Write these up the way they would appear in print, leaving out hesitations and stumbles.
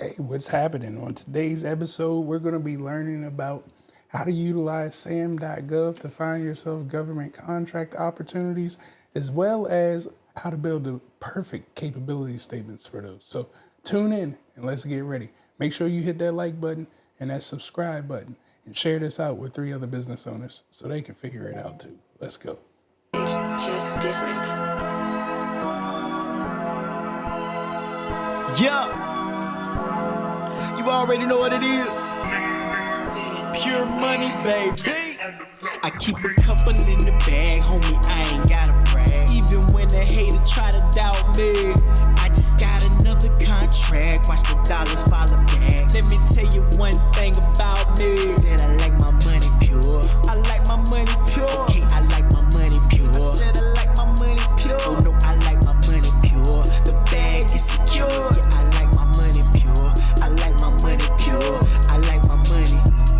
Hey, what's happening? On today's episode, we're going to be learning about how to utilize SAM.gov to find yourself government contract opportunities, as well as how to build the perfect capability statements for those. So tune in and let's get ready. Make sure you hit that like button and that subscribe button and share this out with 3 other business owners so they can figure it out too. Let's go. It's just different. Yeah, you already know what it is. Pure money, baby. I keep a couple in the bag, homie, I ain't gotta brag. Even when the hater try to doubt me, I just got another contract. Watch the dollars follow back. Let me tell you one thing about me. Said I like my money pure. I like my money pure. Okay, I like my money pure. I said I like my money pure. Oh no, I like my money pure. The bag is secure. Yeah, I like my money pure. I like my money pure. I like my money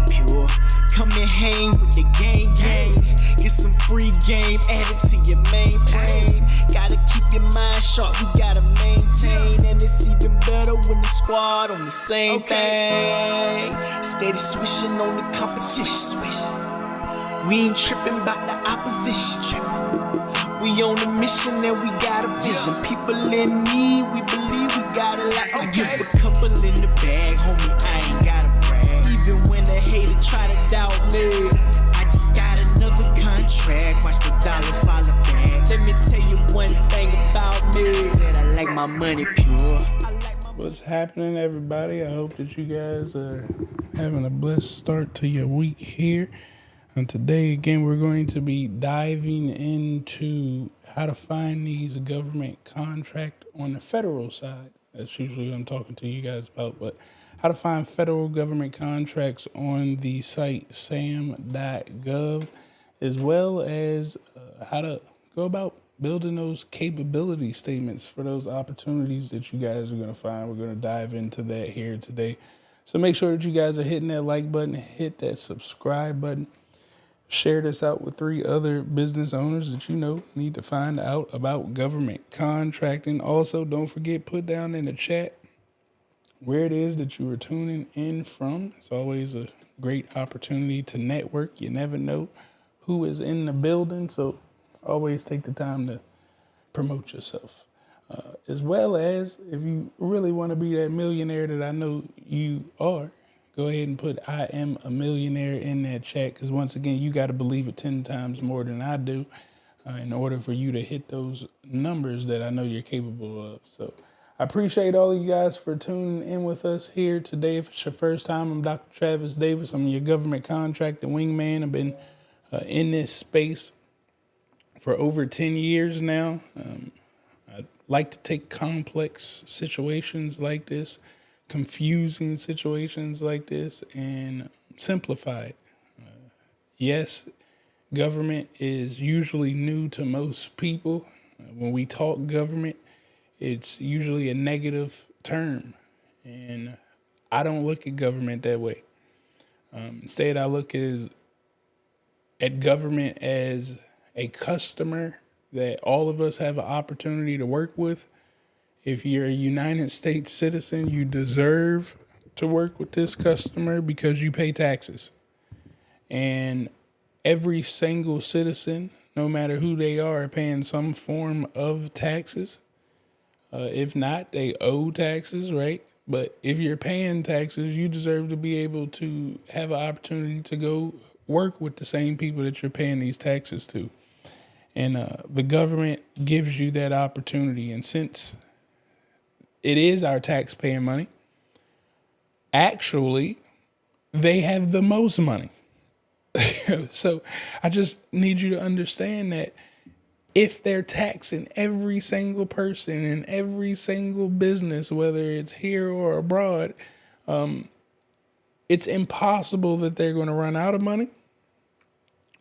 pure. Come and hang with the gang. Get some free game added to your mainframe. Gotta keep your mind sharp, we gotta maintain. And it's even better when the squad on the same thing. Steady swishing on the competition. We ain't tripping about the opposition. We on a mission and we got a vision. People in need, we believe we got it like I give a couple in the bag, homie, I ain't gotta brag. Even when the hater try to doubt me, I just got another contract. Watch the dollars follow back. Let me tell you one thing about me. Said I like my money pure. What's happening, everybody? I hope that you guys are having a blessed start to your week here. And today, again, we're going to be diving into how to find these government contract on the federal side. That's usually what I'm talking to you guys about, but how to find federal government contracts on the site SAM.gov, as well as how to go about building those capability statements for those opportunities that you guys are going to find. We're going to dive into that here today. So make sure that you guys are hitting that like button, hit that subscribe button. Share this out with 3 other business owners that you know need to find out about government contracting. Also, don't forget, put down in the chat where it is that you are tuning in from. It's always a great opportunity to network. You never know who is in the building, so always take the time to promote yourself. As well as, if you really want to be that millionaire that I know you are, go ahead and put I am a millionaire in that chat, because once again, you got to believe it 10 times more than I do in order for you to hit those numbers that I know you're capable of. So I appreciate all of you guys for tuning in with us here today. If it's your first time, I'm Dr. Travis Davis. I'm your government contractor wingman. I've been in this space for over 10 years now. I like to take complex situations like this, confusing situations like this, and simplify it. Yes, government is usually new to most people. When we talk government, it's usually a negative term, and I don't look at government that way. Instead, I look at government as a customer that all of us have an opportunity to work with. If you're a United States citizen, you deserve to work with this customer because you pay taxes. And every single citizen, no matter who they are paying some form of taxes. If not, they owe taxes, right? But if you're paying taxes, you deserve to be able to have an opportunity to go work with the same people that you're paying these taxes to. And the government gives you that opportunity. And since it is our tax-paying money, actually, they have the most money. So I just need you to understand that if they're taxing every single person in every single business, whether it's here or abroad, it's impossible that they're going to run out of money,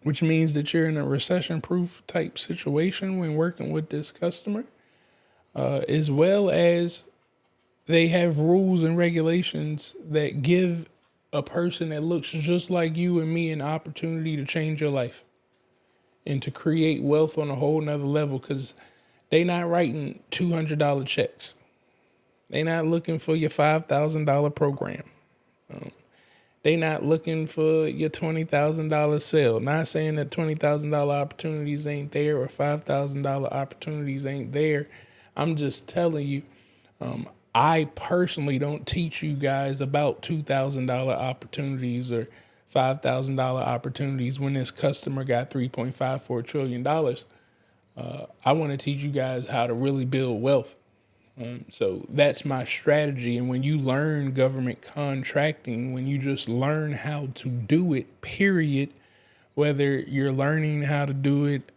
which means that you're in a recession-proof type situation when working with this customer, as well as they have rules and regulations that give a person that looks just like you and me an opportunity to change your life and to create wealth on a whole nother level, because they not writing $200 checks. They not looking for your $5,000 program. They not looking for your $20,000 sale. Not saying that $20,000 opportunities ain't there or $5,000 opportunities ain't there. I'm just telling you, I personally don't teach you guys about $2,000 opportunities or $5,000 opportunities when this customer got $3.54 trillion. I want to teach you guys how to really build wealth. So that's my strategy. And when you learn government contracting, when you just learn how to do it, period, whether you're learning how to do it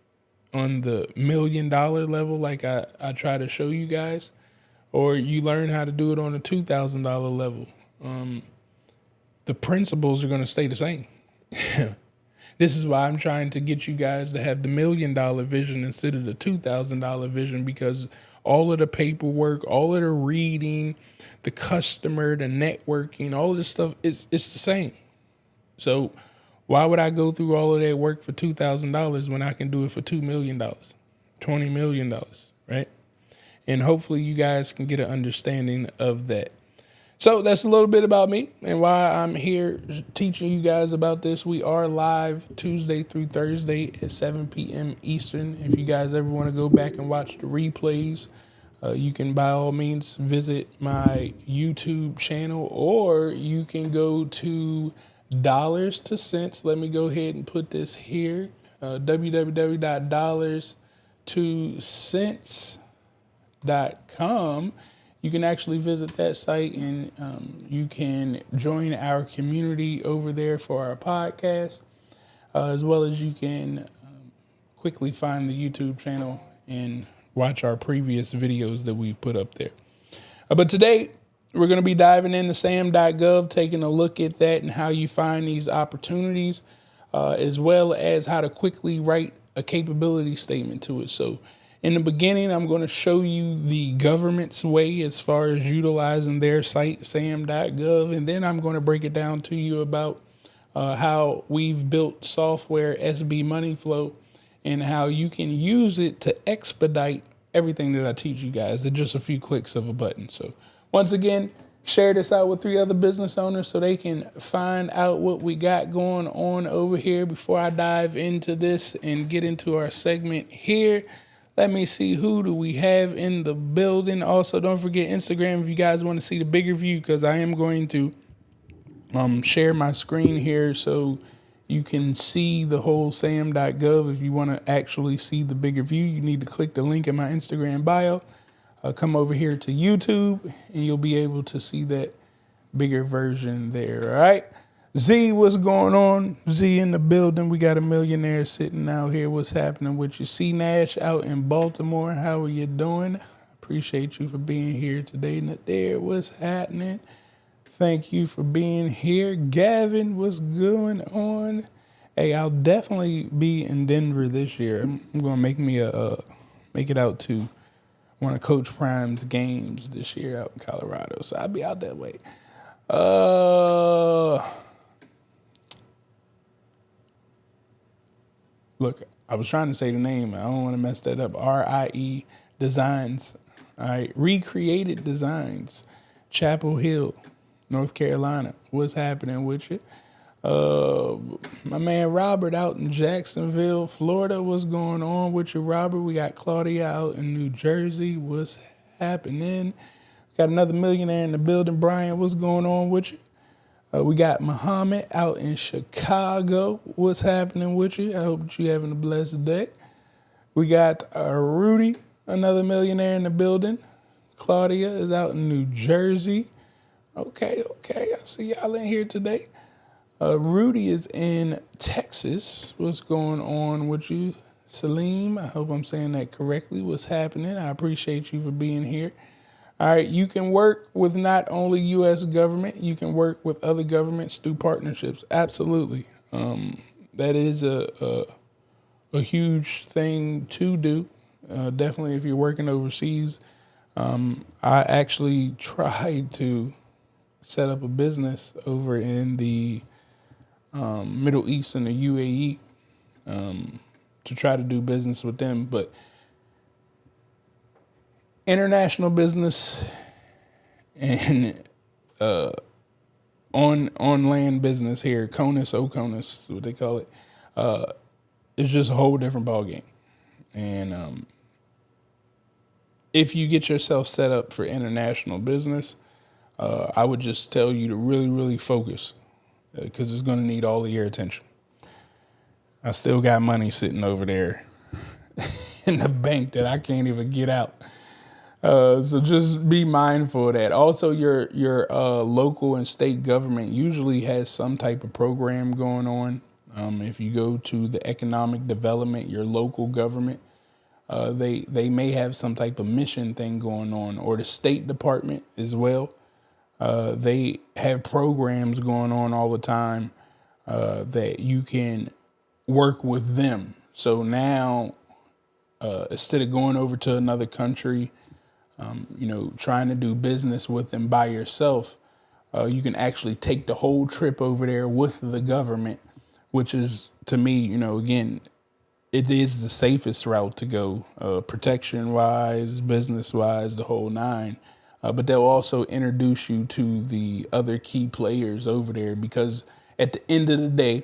on the $1 million level, like I try to show you guys, or you learn how to do it on a $2,000 level, the principles are going to stay the same. This is why I'm trying to get you guys to have the $1 million vision instead of the $2,000 vision, because all of the paperwork, all of the reading, the customer, the networking, all of this stuff, it's the same. So why would I go through all of that work for $2,000 when I can do it for $2 million, $20 million, right? And hopefully you guys can get an understanding of that. So that's a little bit about me and why I'm here teaching you guys about this. We are live Tuesday through Thursday at 7 p.m. Eastern. If you guys ever want to go back and watch the replays, you can by all means visit my YouTube channel, or you can go to Dollars to Cents. Let me go ahead and put this here. www.dollarstocents.com. You can actually visit that site, and you can join our community over there for our podcast, as well as you can quickly find the YouTube channel and watch our previous videos that we've put up there. But today, we're going to be diving into SAM.gov, taking a look at that and how you find these opportunities, as well as how to quickly write a capability statement to it. So in the beginning, I'm going to show you the government's way as far as utilizing their site, SAM.gov, and then I'm going to break it down to you about how we've built software, SB Money Flow, and how you can use it to expedite everything that I teach you guys at just a few clicks of a button. So once again, share this out with 3 other business owners so they can find out what we got going on over here. Before I dive into this and get into our segment here, let me see, who do we have in the building? Also, don't forget Instagram if you guys want to see the bigger view, because I am going to share my screen here so you can see the whole SAM.gov. If you want to actually see the bigger view, you need to click the link in my Instagram bio. Come over here to YouTube, and you'll be able to see that bigger version there. All right. Z, what's going on? Z in the building. We got a millionaire sitting out here. What's happening with you? C Nash out in Baltimore. How are you doing? Appreciate you for being here today. Nadir, what's happening? Thank you for being here. Gavin, what's going on? Hey, I'll definitely be in Denver this year. I'm going to make it out to one of Coach Prime's games this year out in Colorado. So I'll be out that way. Look, I was trying to say the name. I don't want to mess that up. RIE Designs. All right. Recreated Designs. Chapel Hill, North Carolina. What's happening with you? My man Robert out in Jacksonville, Florida. What's going on with you, Robert? We got Claudia out in New Jersey. What's happening? Got another millionaire in the building. Brian, what's going on with you? We got Muhammad out in Chicago. What's happening with you? I hope that you're having a blessed day. We got Rudy, another millionaire in the building. Claudia is out in New Jersey. Okay. I see y'all in here today. Rudy is in Texas. What's going on with you? Salim, I hope I'm saying that correctly. What's happening? I appreciate you for being here. All right, you can work with not only U.S. government, you can work with other governments through partnerships. Absolutely. That is a huge thing to do. Definitely if you're working overseas. I actually tried to set up a business over in the Middle East and the UAE to try to do business with them. But international business and on land business here, CONUS, OCONUS, what they call it. It's just a whole different ballgame. And if you get yourself set up for international business, I would just tell you to really, really focus, because it's going to need all of your attention. I still got money sitting over there in the bank that I can't even get out. So just be mindful of that. Also, your local and state government usually has some type of program going on. If you go to the economic development, your local government, they may have some type of mission thing going on, or the State Department as well. They have programs going on all the time that you can work with them. So now, instead of going over to another country, trying to do business with them by yourself, you can actually take the whole trip over there with the government, which is, to me, again, it is the safest route to go, protection wise, business wise, the whole nine. But they'll also introduce you to the other key players over there, because at the end of the day,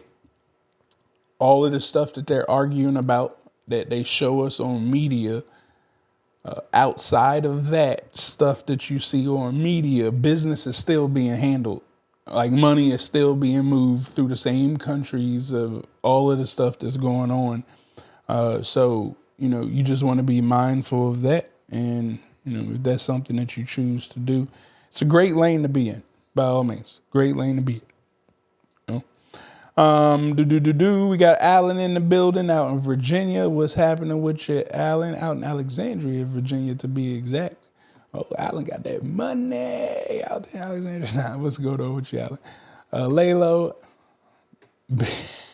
all of the stuff that they're arguing about, that they show us on media, outside of that stuff that you see on media, business is still being handled. Like, money is still being moved through the same countries of all of the stuff that's going on. So, you just want to be mindful of that. And, if that's something that you choose to do, it's a great lane to be in, by all means. Great lane to be in. We got Alan in the building out in Virginia. What's happening with you, Alan? Out in Alexandria, Virginia, to be exact. Oh, Alan got that money out in Alexandria. Nah, what's going on with you, Alan? Laylo,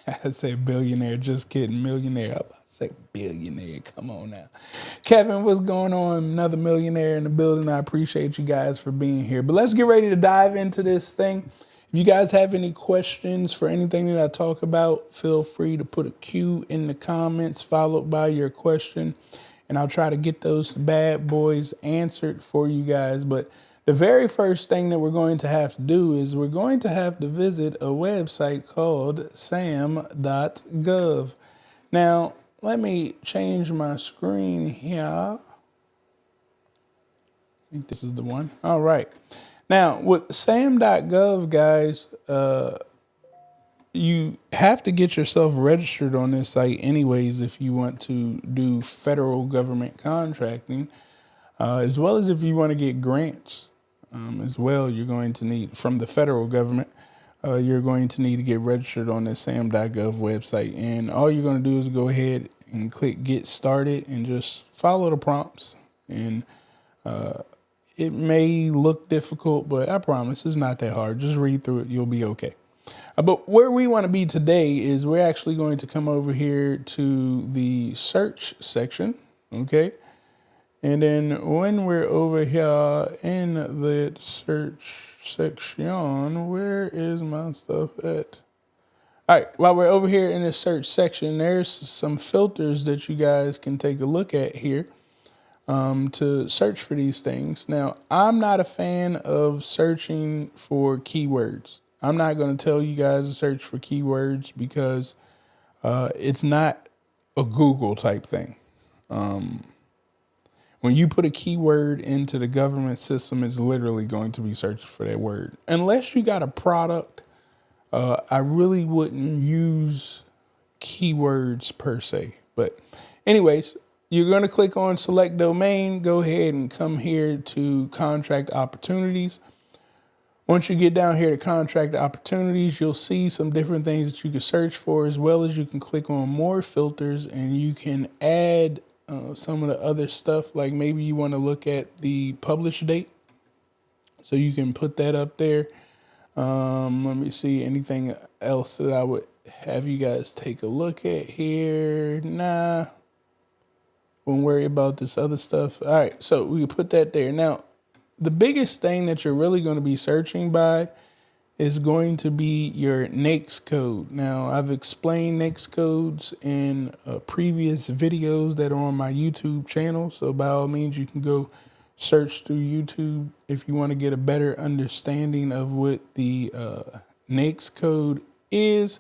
I say billionaire, just kidding, millionaire. I'm about to say billionaire, come on now. Kevin, what's going on? Another millionaire in the building. I appreciate you guys for being here. But let's get ready to dive into this thing. If you guys have any questions for anything that I talk about, feel free to put a Q in the comments followed by your question, and I'll try to get those bad boys answered for you guys. But the very first thing that we're going to have to do is we're going to have to visit a website called SAM.gov. Now, let me change my screen here. I think this is the one. All right. Now, with SAM.gov, guys, you have to get yourself registered on this site anyways if you want to do federal government contracting, as well as if you want to get grants as well. You're going to need, from the federal government, you're going to need to get registered on this SAM.gov website. And all you're going to do is go ahead and click Get Started and just follow the prompts. And it may look difficult, but I promise it's not that hard. Just read through it. You'll be okay. But where we want to be today is we're actually going to come over here to the search section. Okay. And then when we're over here in the search section, where is my stuff at? All right. While we're over here in the search section, there's some filters that you guys can take a look at here. To search for these things. Now, I'm not a fan of searching for keywords. I'm not going to tell you guys to search for keywords because it's not a Google type thing. When you put a keyword into the government system, it's literally going to be searching for that word. Unless you got a product, I really wouldn't use keywords per se. But anyways, you're going to click on select domain. Go ahead and come here to contract opportunities. Once you get down here to contract opportunities, you'll see some different things that you can search for, as well as you can click on more filters and you can add some of the other stuff. Like maybe you want to look at the publish date. So you can put that up there. Let me see anything else that I would have you guys take a look at here. Nah. Won't worry about this other stuff. All right, so we can put that there. Now, the biggest thing that you're really going to be searching by is going to be your NAICS code. Now, I've explained NAICS codes in previous videos that are on my YouTube channel. So by all means, you can go search through YouTube if you want to get a better understanding of what the NAICS code is.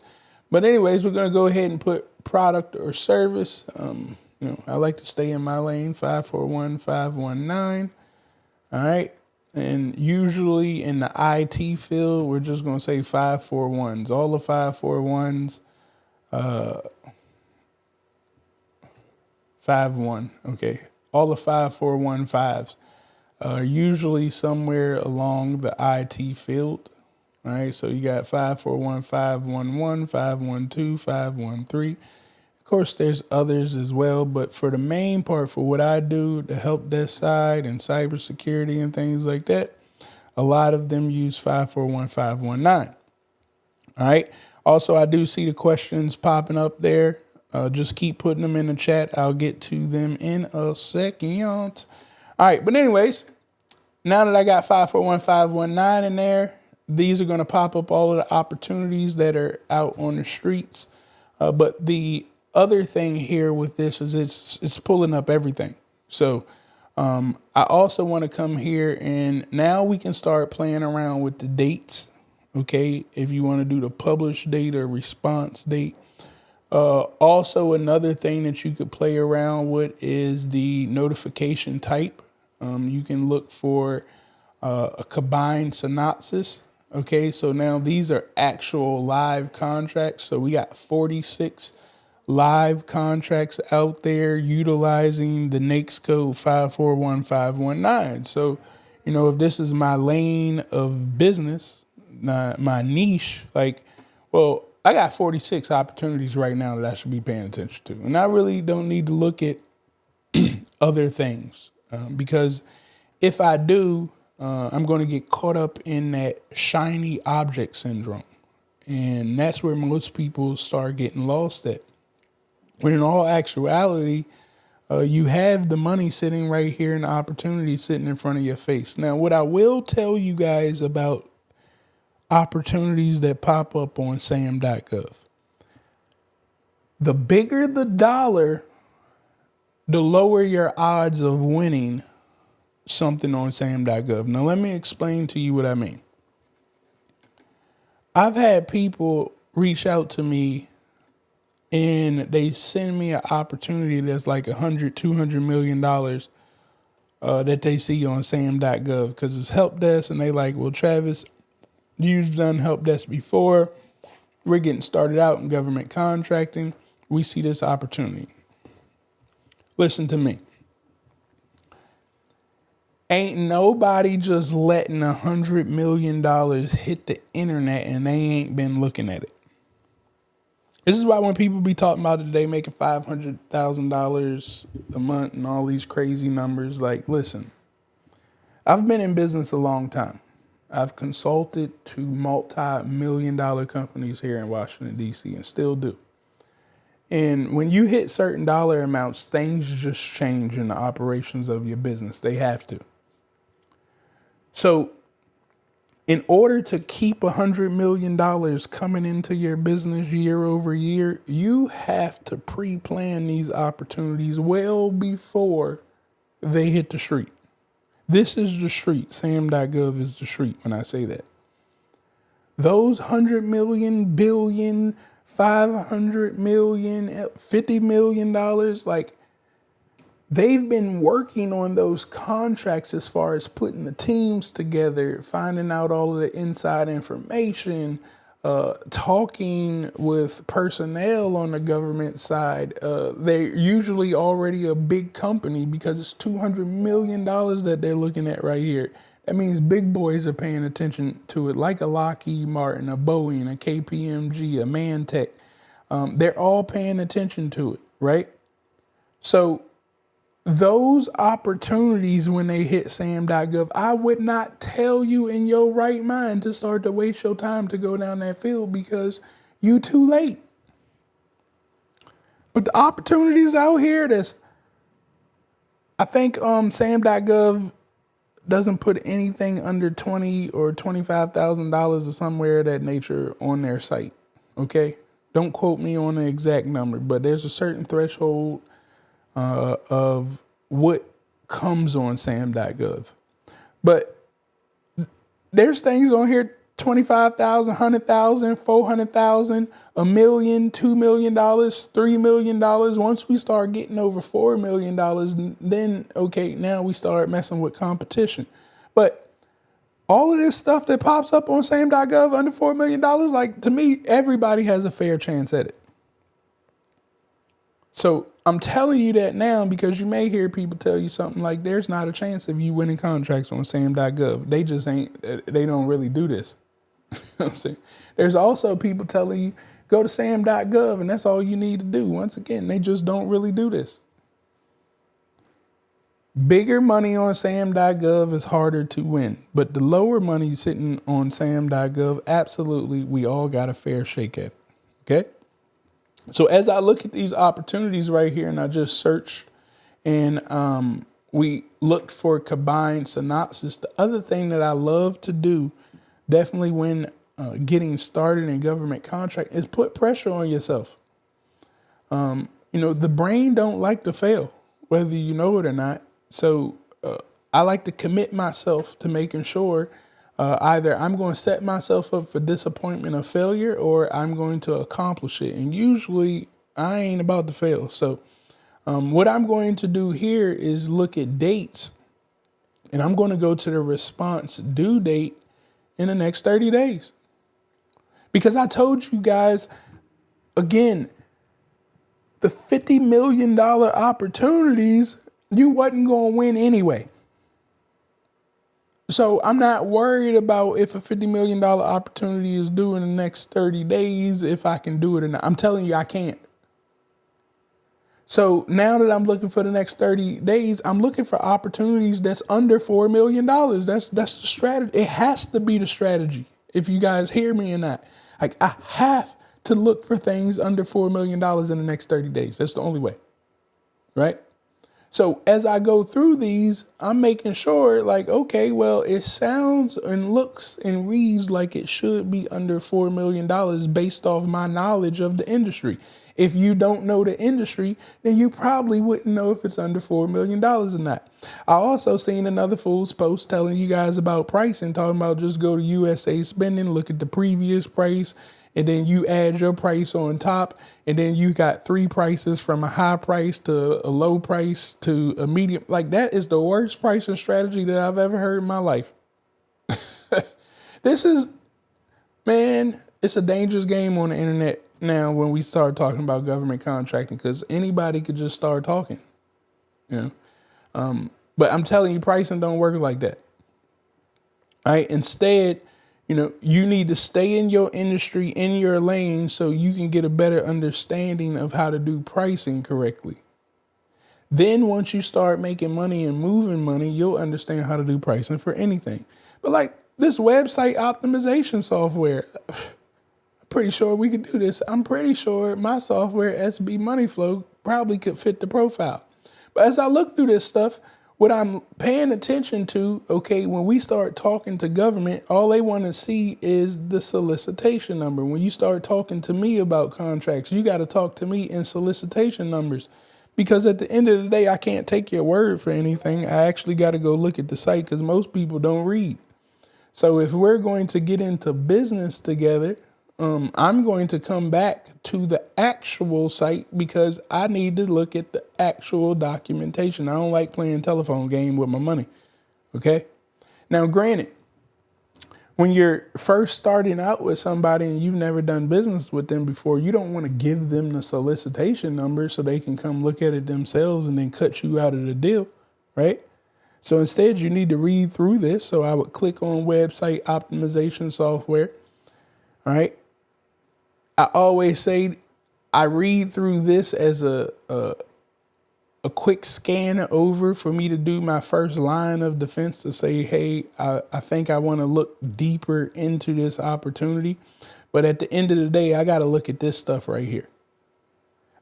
But anyways, we're going to go ahead and put product or service. I like to stay in my lane, 541519. All right. And usually in the IT field, we're just going to say 541s. All the 541s, 51. Okay. All the 5415s are usually somewhere along the IT field. All right. So you got 541, 511, 512, 513. Of course, there's others as well, but for the main part, for what I do, the help desk side and cybersecurity and things like that, a lot of them use 541519. All right. Also, I do see the questions popping up there. Just keep putting them in the chat. I'll get to them in a second. All right. But anyways, now that I got 541519 in there, these are going to pop up all of the opportunities that are out on the streets. But the other thing here with this is it's pulling up everything. So I also want to come here and now we can start playing around with the dates. Okay. If you want to do the publish date or response date. Also another thing that you could play around with is the notification type. You can look for a combined synopsis. Okay. So now these are actual live contracts. So we got 46 live contracts out there utilizing the NAICS code 541519. So, if this is my lane of business, my niche, I got 46 opportunities right now that I should be paying attention to. And I really don't need to look at other things because if I do, I'm going to get caught up in that shiny object syndrome. And that's where most people start getting lost at. When in all actuality, you have the money sitting right here and the opportunity sitting in front of your face. Now, what I will tell you guys about opportunities that pop up on SAM.gov, the bigger the dollar, the lower your odds of winning something on SAM.gov. Now, let me explain to you what I mean. I've had people reach out to me and they send me an opportunity that's like $100-200 million that they see on SAM.gov because it's help desk. And they like, well, Travis, you've done help desk before. We're getting started out in government contracting. We see this opportunity. Listen to me. Ain't nobody just letting $100 million hit the internet and they ain't been looking at it. This is why when people be talking about it today, making $500,000 a month and all these crazy numbers, listen, I've been in business a long time. I've consulted to multi-million-dollar companies here in Washington, D.C. and still do. And when you hit certain dollar amounts, things just change in the operations of your business. They have to. So in order to keep $100 million coming into your business year over year, you have to pre-plan these opportunities well before they hit the street. This is the street. SAM.gov is the street when I say that. Those 100 million, billion, 500 million, $50 million, they've been working on those contracts as far as putting the teams together, finding out all of the inside information, talking with personnel on the government side. They're usually already a big company because it's $200 million that they're looking at right here. That means big boys are paying attention to it, like a Lockheed Martin, a Boeing, a KPMG, a Mantech. They're all paying attention to it, right? So those opportunities, when they hit SAM.gov, I would not tell you in your right mind to start to waste your time to go down that field because you too late. But the opportunities out here, I think SAM.gov doesn't put anything under $20,000 or $25,000 or somewhere of that nature on their site. Okay, don't quote me on the exact number, but there's a certain threshold of what comes on SAM.gov. But there's things on here, 25,000, 100,000, 400,000, $1 million, $2 million, $3 million. Once we start getting over $4 million, then okay, now we start messing with competition. But all of this stuff that pops up on SAM.gov under $4 million, like, to me, everybody has a fair chance at it. So I'm telling you that now because you may hear people tell you something like, there's not a chance of you winning contracts on SAM.gov. They just ain't, they don't really do this. You know what I'm saying? There's also people telling you, go to SAM.gov and that's all you need to do. Once again, they just don't really do this. Bigger money on SAM.gov is harder to win, but the lower money sitting on SAM.gov, absolutely, we all got a fair shake at it. Okay? So as I look at these opportunities right here, and I just searched and we looked for combined synopsis, the other thing that I love to do, definitely when getting started in government contract, is put pressure on yourself. The brain don't like to fail, whether you know it or not. So I like to commit myself to making sure either I'm going to set myself up for disappointment or failure, or I'm going to accomplish it. And usually I ain't about to fail. So what I'm going to do here is look at dates, and I'm going to go to the response due date in the next 30 days. Because I told you guys, again, the $50 million opportunities, you wasn't going to win anyway. So I'm not worried about if a $50 million opportunity is due in the next 30 days, if I can do it or not. I'm telling you, I can't. So now that I'm looking for the next 30 days, I'm looking for opportunities that's under $4 million. That's the strategy. It has to be the strategy. If you guys hear me or not, like, I have to look for things under $4 million in the next 30 days. That's the only way. Right? So as I go through these, I'm making sure, like, okay, well, it sounds and looks and reads like it should be under $4 million based off my knowledge of the industry. If you don't know the industry, then you probably wouldn't know if it's under $4 million or not. I also seen another fool's post telling you guys about pricing, talking about just go to USA Spending, look at the previous price, and then you add your price on top, and then you got 3 prices from a high price to a low price to a medium. Like, that is the worst pricing strategy that I've ever heard in my life. This is, man, it's a dangerous game on the internet now when we start talking about government contracting, because anybody could just start talking, you know. But I'm telling you, pricing don't work like that. All right. Instead, you need to stay in your industry, in your lane, so you can get a better understanding of how to do pricing correctly. Then once you start making money and moving money, you'll understand how to do pricing for anything. But like this website optimization software, I'm pretty sure we could do this. I'm pretty sure my software, SB Moneyflow, probably could fit the profile. But as I look through this stuff, what I'm paying attention to, okay, when we start talking to government, all they want to see is the solicitation number. When you start talking to me about contracts, you got to talk to me in solicitation numbers, because at the end of the day, I can't take your word for anything. I actually got to go look at the site, because most people don't read. So if we're going to get into business together, I'm going to come back to the actual site, because I need to look at the actual documentation. I don't like playing telephone game with my money. Okay. Now, granted, when you're first starting out with somebody and you've never done business with them before, you don't want to give them the solicitation number so they can come look at it themselves and then cut you out of the deal. Right. So instead, you need to read through this. So I would click on website optimization software. All right. I always say I read through this as a quick scan over for me to do my first line of defense to say, hey, I think I want to look deeper into this opportunity. But at the end of the day, I got to look at this stuff right here.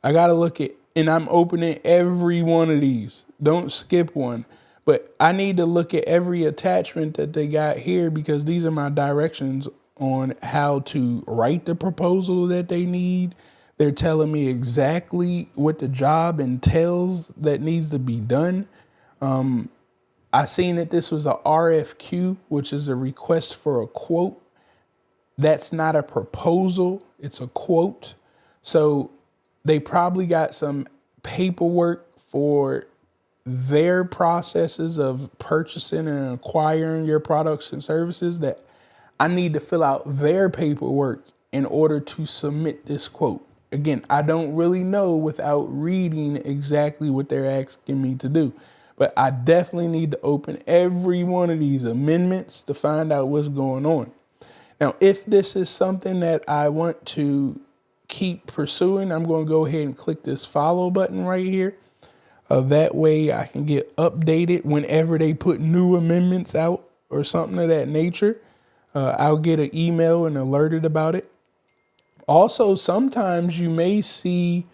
I got to look at, and I'm opening every one of these. Don't skip one. But I need to look at every attachment that they got here, because these are my directions on how to write the proposal that they need. They're telling me exactly what the job entails that needs to be done. I seen that this was a RFQ, which is a request for a quote. That's not a proposal, it's a quote. So they probably got some paperwork for their processes of purchasing and acquiring your products and services that I need to fill out their paperwork in order to submit this quote. Again, I don't really know without reading exactly what they're asking me to do, but I definitely need to open every one of these amendments to find out what's going on. Now, if this is something that I want to keep pursuing, I'm going to go ahead and click this follow button right here. That way I can get updated whenever they put new amendments out or something of that nature. I'll get an email and alerted about it. Also, sometimes you may see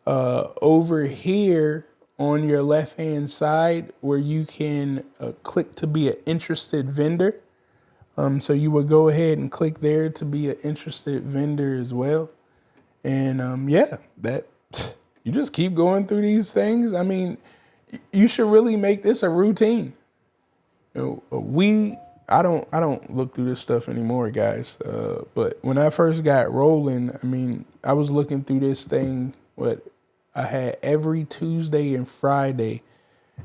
over here on your left-hand side where you can click to be an interested vendor. So you would go ahead and click there to be an interested vendor as well. And yeah, that you just keep going through these things. I mean, you should really make this a routine. You know, I don't look through this stuff anymore, guys. But when I first got rolling, I mean, I was looking through this thing. What I had every Tuesday and Friday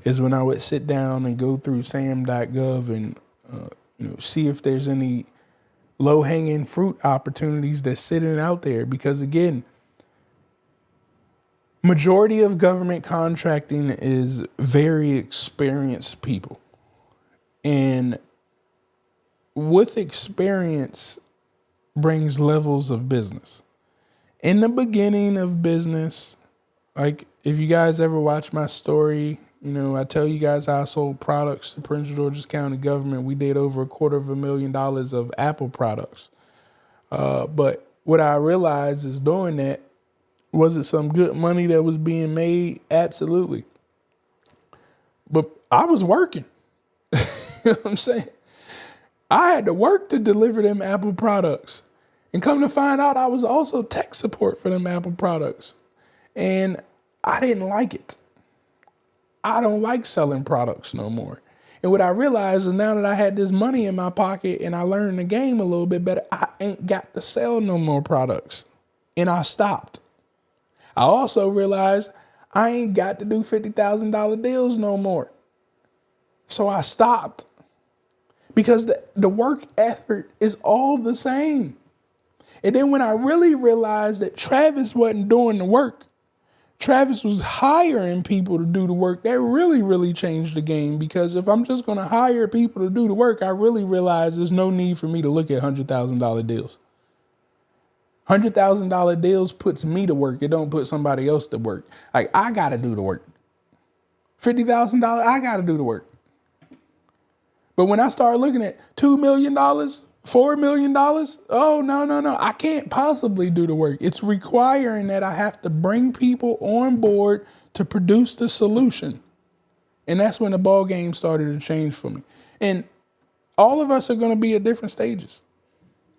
is when I would sit down and go through SAM.gov and see if there's any low-hanging fruit opportunities that's sitting out there. Because again, majority of government contracting is very experienced people. And with experience brings levels of business. In the beginning of business, like if you guys ever watch my story, I tell you guys how I sold products to Prince George's County government. We did over $250,000 of Apple products. But what I realized is doing that, was it some good money that was being made? Absolutely. But I was working. You know what I'm saying? I had to work to deliver them Apple products. And come to find out, I was also tech support for them Apple products. And I didn't like it. I don't like selling products no more. And what I realized is now that I had this money in my pocket and I learned the game a little bit better, I ain't got to sell no more products. And I stopped. I also realized I ain't got to do $50,000 deals no more. So I stopped because the work effort is all the same. And then when I really realized that Travis wasn't doing the work, Travis was hiring people to do the work, that really, really changed the game. Because if I'm just going to hire people to do the work, I really realize there's no need for me to look at $100,000 deals. $100,000 deals puts me to work. It don't put somebody else to work. Like, I got to do the work. $50,000, I got to do the work. But when I start looking at $2 million, $4 million, oh, no. I can't possibly do the work. It's requiring that I have to bring people on board to produce the solution. And that's when the ball game started to change for me. And all of us are going to be at different stages.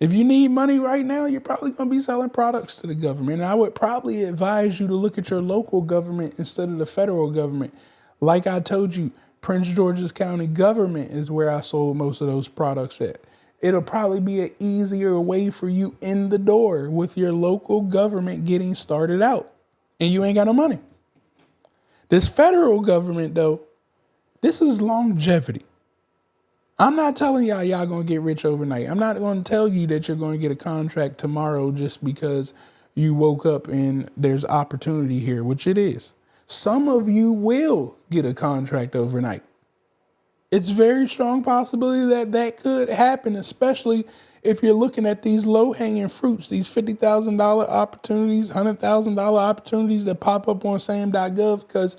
If you need money right now, you're probably going to be selling products to the government. And I would probably advise you to look at your local government instead of the federal government. Like I told you, Prince George's County government is where I sold most of those products at. It'll probably be an easier way for you in the door with your local government getting started out. And you ain't got no money. This federal government, though, this is longevity. I'm not telling y'all going to get rich overnight. I'm not going to tell you that you're going to get a contract tomorrow just because you woke up and there's opportunity here, which it is. Some of you will get a contract overnight. It's very strong possibility that that could happen, especially if you're looking at these low-hanging fruits, these $50,000 opportunities, $100,000 opportunities that pop up on SAM.gov, because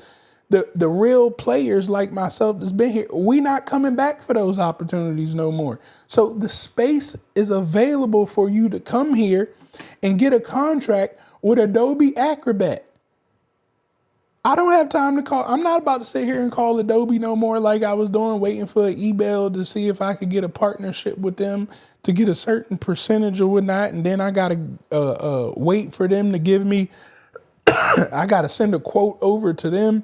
the real players like myself that's been here, we not coming back for those opportunities no more. So the space is available for you to come here and get a contract with Adobe Acrobat. I don't have time to call. I'm not about to sit here and call Adobe no more like I was doing, waiting for an email to see if I could get a partnership with them to get a certain percentage or whatnot. And then I got to wait for them to give me, I got to send a quote over to them.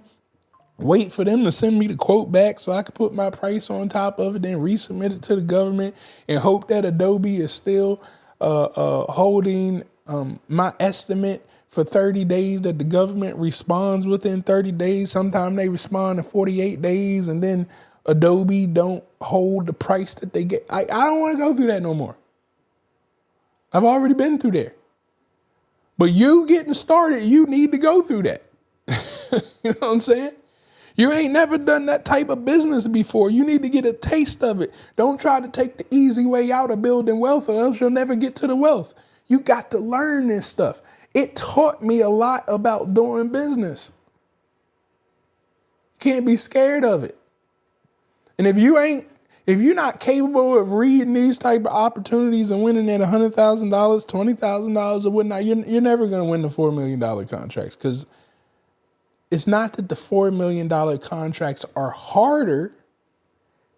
wait for them to send me the quote back so I could put my price on top of it, then resubmit it to the government and hope that Adobe is still holding my estimate for 30 days, that the government responds within 30 days. Sometimes they respond in 48 days and then Adobe don't hold the price that they get. I don't want to go through that no more. I've already been through there. But you getting started, you need to go through that. You know what I'm saying? You ain't never done that type of business before. You need to get a taste of it. Don't try to take the easy way out of building wealth or else you'll never get to the wealth. You got to learn this stuff. It taught me a lot about doing business. Can't be scared of it. And if you're not capable of reading these type of opportunities and winning at $100,000, $20,000 or whatnot, you're never going to win the $4 million contracts, because it's not that the $4 million contracts are harder.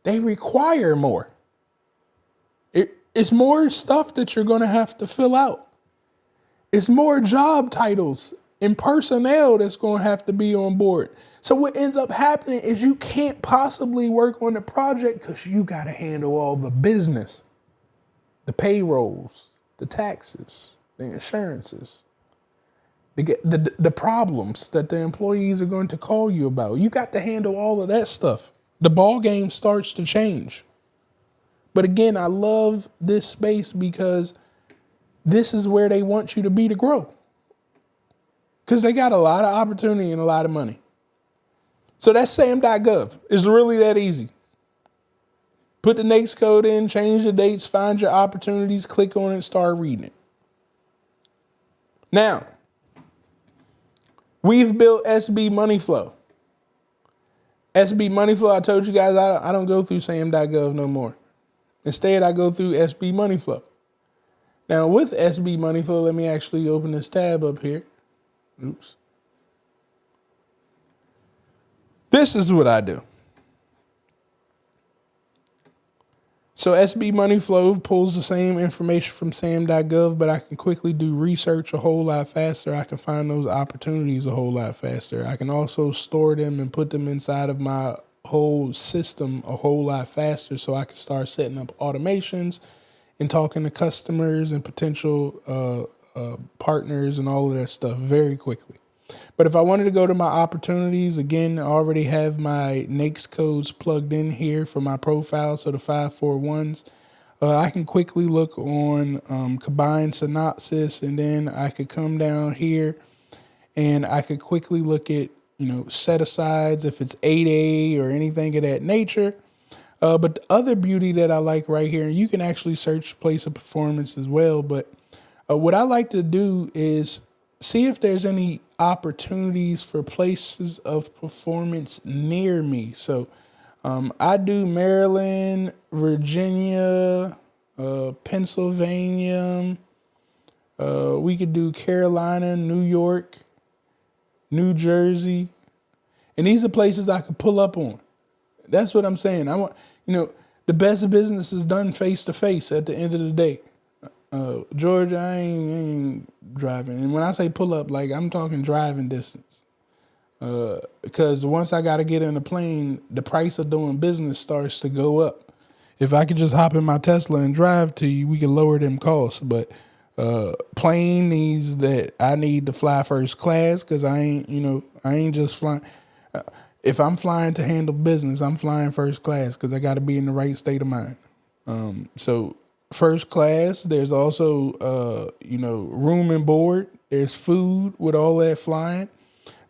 They require more. It's more stuff that you're going to have to fill out. It's more job titles and personnel that's going to have to be on board. So what ends up happening is you can't possibly work on the project because you got to handle all the business, the payrolls, the taxes, the insurances, the problems that the employees are going to call you about. You got to handle all of that stuff. The ball game starts to change. But again, I love this space because this is where they want you to be to grow. Because they got a lot of opportunity and a lot of money. So that's SAM.gov. It's really that easy. Put the NAICS code in, change the dates, find your opportunities, click on it, start reading it. Now, we've built SB Money Flow. SB Money Flow, I told you guys I don't go through SAM.gov no more. Instead, I go through SB Money Flow. Now, with SB Money Flow, let me actually open this tab up here. Oops. This is what I do. So SB Money Flow pulls the same information from SAM.gov, but I can quickly do research a whole lot faster. I can find those opportunities a whole lot faster. I can also store them and put them inside of my whole system a whole lot faster, so I can start setting up automations and talking to customers and potential partners and all of that stuff very quickly. But if I wanted to go to my opportunities, again, I already have my NAICS codes plugged in here for my profile, so the 541s. I can quickly look on combined synopsis, and then I could come down here and I could quickly look at, set asides if it's 8A or anything of that nature. But the other beauty that I like right here, and you can actually search place of performance as well, but what I like to do is see if there's any opportunities for places of performance near me. So I do Maryland, Virginia, Pennsylvania. We could do Carolina, New York, New Jersey. And these are places I could pull up on. That's what I'm saying. I want, the best business is done face to face at the end of the day. Georgia, I ain't driving. And when I say pull up, like I'm talking driving distance. Because once I got to get in a plane, the price of doing business starts to go up. If I could just hop in my Tesla and drive to you, we can lower them costs. But plane needs that I need to fly first class, because I ain't just flying. If I'm flying to handle business, I'm flying first class because I got to be in the right state of mind. So first class, there's also, room and board. There's food with all that flying.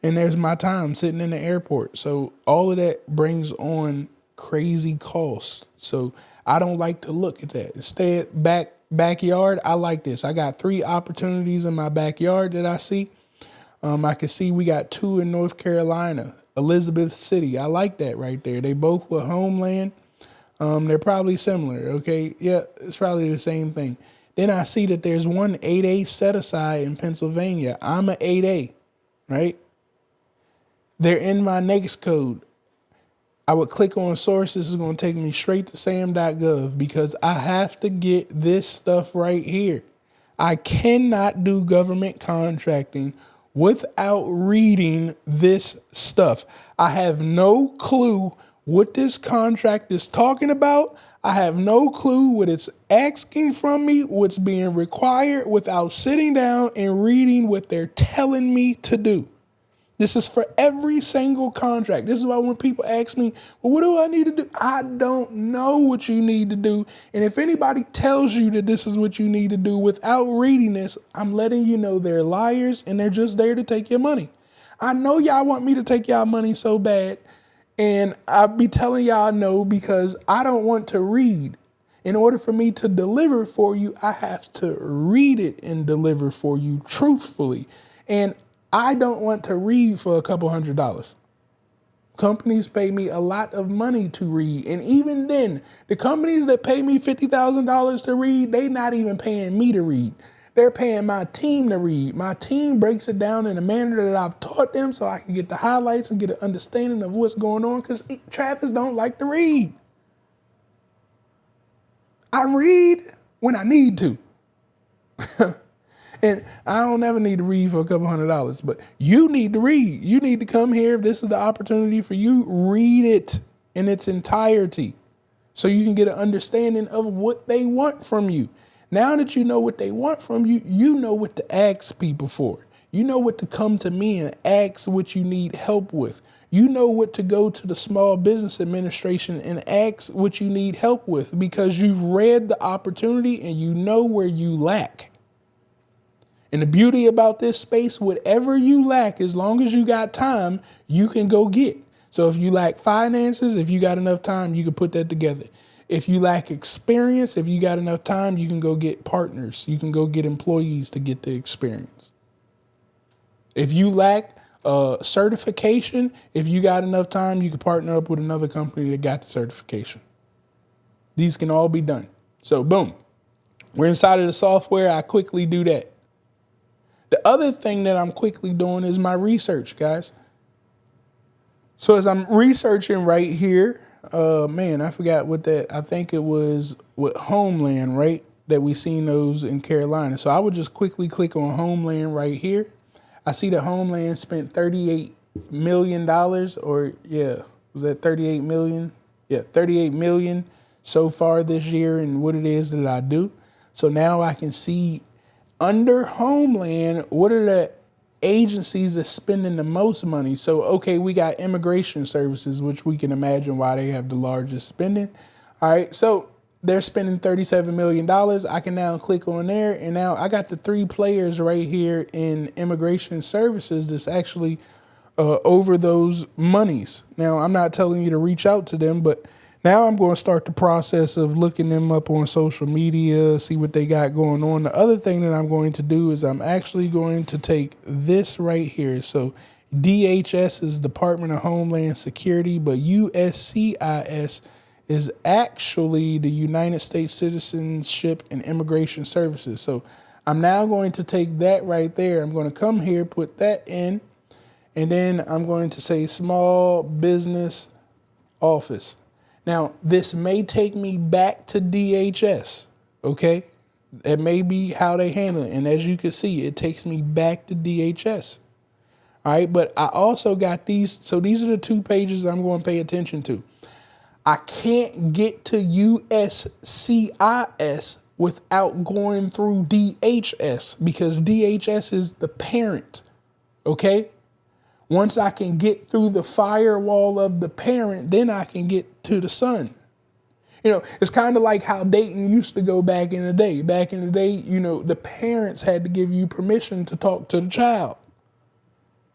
And there's my time sitting in the airport. So all of that brings on crazy costs. So I don't like to look at that. Instead, backyard, I like this. I got 3 opportunities in my backyard that I see. I can see we got 2 in North Carolina, Elizabeth City. I like that right there. They both were homeland. They're probably similar, okay? Yeah, it's probably the same thing. Then I see that there's one 8A set aside in Pennsylvania. I'm an 8A, right? They're in my NAICS code. I would click on sources. It's going to take me straight to SAM.gov because I have to get this stuff right here. I cannot do government contracting without reading this stuff. I have no clue what this contract is talking about. I have no clue what it's asking from me, what's being required without sitting down and reading what they're telling me to do. This is for every single contract. This is why when people ask me, well, what do I need to do? I don't know what you need to do. And if anybody tells you that this is what you need to do without reading this, I'm letting you know they're liars and they're just there to take your money. I know y'all want me to take y'all money so bad. And I'll be telling y'all no because I don't want to read. In order for me to deliver for you, I have to read it and deliver for you truthfully. And I don't want to read for a couple $100. Companies pay me a lot of money to read. And even then, the companies that pay me $50,000 to read, they not even paying me to read. They're paying my team to read. My team breaks it down in a manner that I've taught them so I can get the highlights and get an understanding of what's going on because Travis don't like to read. I read when I need to. And I don't ever need to read for a couple $100, but you need to read. You need to come here. If this is the opportunity for you, read it in its entirety so you can get an understanding of what they want from you. Now that you know what they want from you, you know what to ask people for. You know what to come to me and ask what you need help with. You know what to go to the Small Business Administration and ask what you need help with because you've read the opportunity and you know where you lack. And the beauty about this space, whatever you lack, as long as you got time, you can go get. So if you lack finances, if you got enough time, you can put that together. If you lack experience, if you got enough time, you can go get partners. You can go get employees to get the experience. If you lack certification, if you got enough time, you can partner up with another company that got the certification. These can all be done. So boom, we're inside of the software. I quickly do that. The other thing that I'm quickly doing is my research, guys. So as I'm researching right here, I forgot what that, I think it was with Homeland, right? That we seen those in Carolina. So I would just quickly click on Homeland right here. I see that Homeland spent $38 million was that 38 million? Yeah, 38 million so far this year and what it is that I do. So now I can see under Homeland, what are the agencies that's spending the most money? So, okay, we got immigration services, which we can imagine why they have the largest spending. All right, so they're spending $37 million. I can now click on there, and now I got the 3 players right here in immigration services that's actually over those monies. Now, I'm not telling you to reach out to them, but now I'm going to start the process of looking them up on social media, see what they got going on. The other thing that I'm going to do is I'm actually going to take this right here. So DHS is Department of Homeland Security, but USCIS is actually the United States Citizenship and Immigration Services. So I'm now going to take that right there. I'm going to come here, put that in, and then I'm going to say Small Business Office. Now, this may take me back to DHS, okay? It may be how they handle it. And as you can see, it takes me back to DHS. All right, but I also got these. So these are the 2 pages I'm going to pay attention to. I can't get to USCIS without going through DHS because DHS is the parent, okay? Once I can get through the firewall of the parent, then I can get to the son. You know, it's kind of like how dating used to go back in the day. Back in the day, you know, the parents had to give you permission to talk to the child.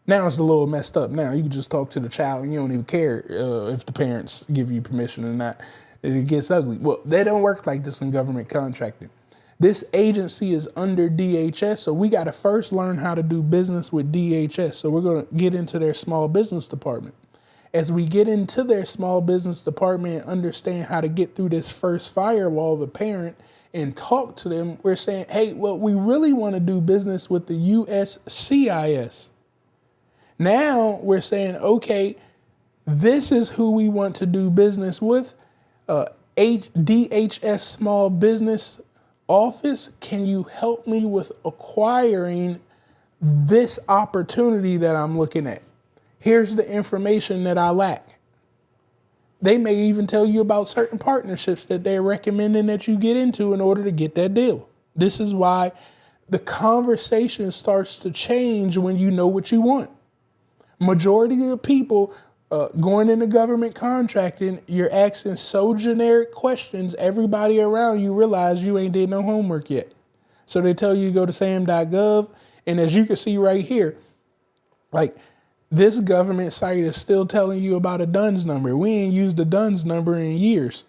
Now it's a little messed up. Now you can just talk to the child and you don't even care if the parents give you permission or not. It gets ugly. Well, they don't work like this in government contracting. This agency is under DHS, so we got to first learn how to do business with DHS. So we're going to get into their small business department. As we get into their small business department and understand how to get through this first firewall, the parent, and talk to them, we're saying, hey, well, we really want to do business with the USCIS. Now we're saying, okay, this is who we want to do business with. DHS Small Business Office, can you help me with acquiring this opportunity that I'm looking at. Here's the information that I lack. They may even tell you about certain partnerships that they're recommending that you get into in order to get that deal. This is why the conversation starts to change when you know what you want. Majority of people going into government contracting, you're asking so generic questions, everybody around you realize you ain't did no homework yet. So they tell you to go to SAM.gov. And as you can see right here, like this government site is still telling you about a DUNS number. We ain't used the DUNS number in years.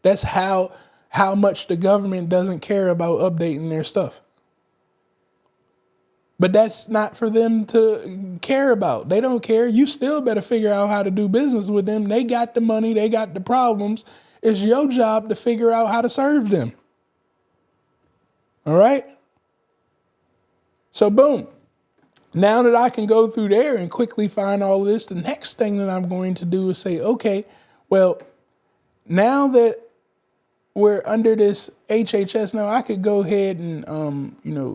That's how much the government doesn't care about updating their stuff. But that's not for them to care about. They don't care. You still better figure out how to do business with them. They got the money. They got the problems. It's your job to figure out how to serve them. All right? So boom. Now that I can go through there and quickly find all of this, the next thing that I'm going to do is say, okay, well, now that we're under this HHS, now I could go ahead and,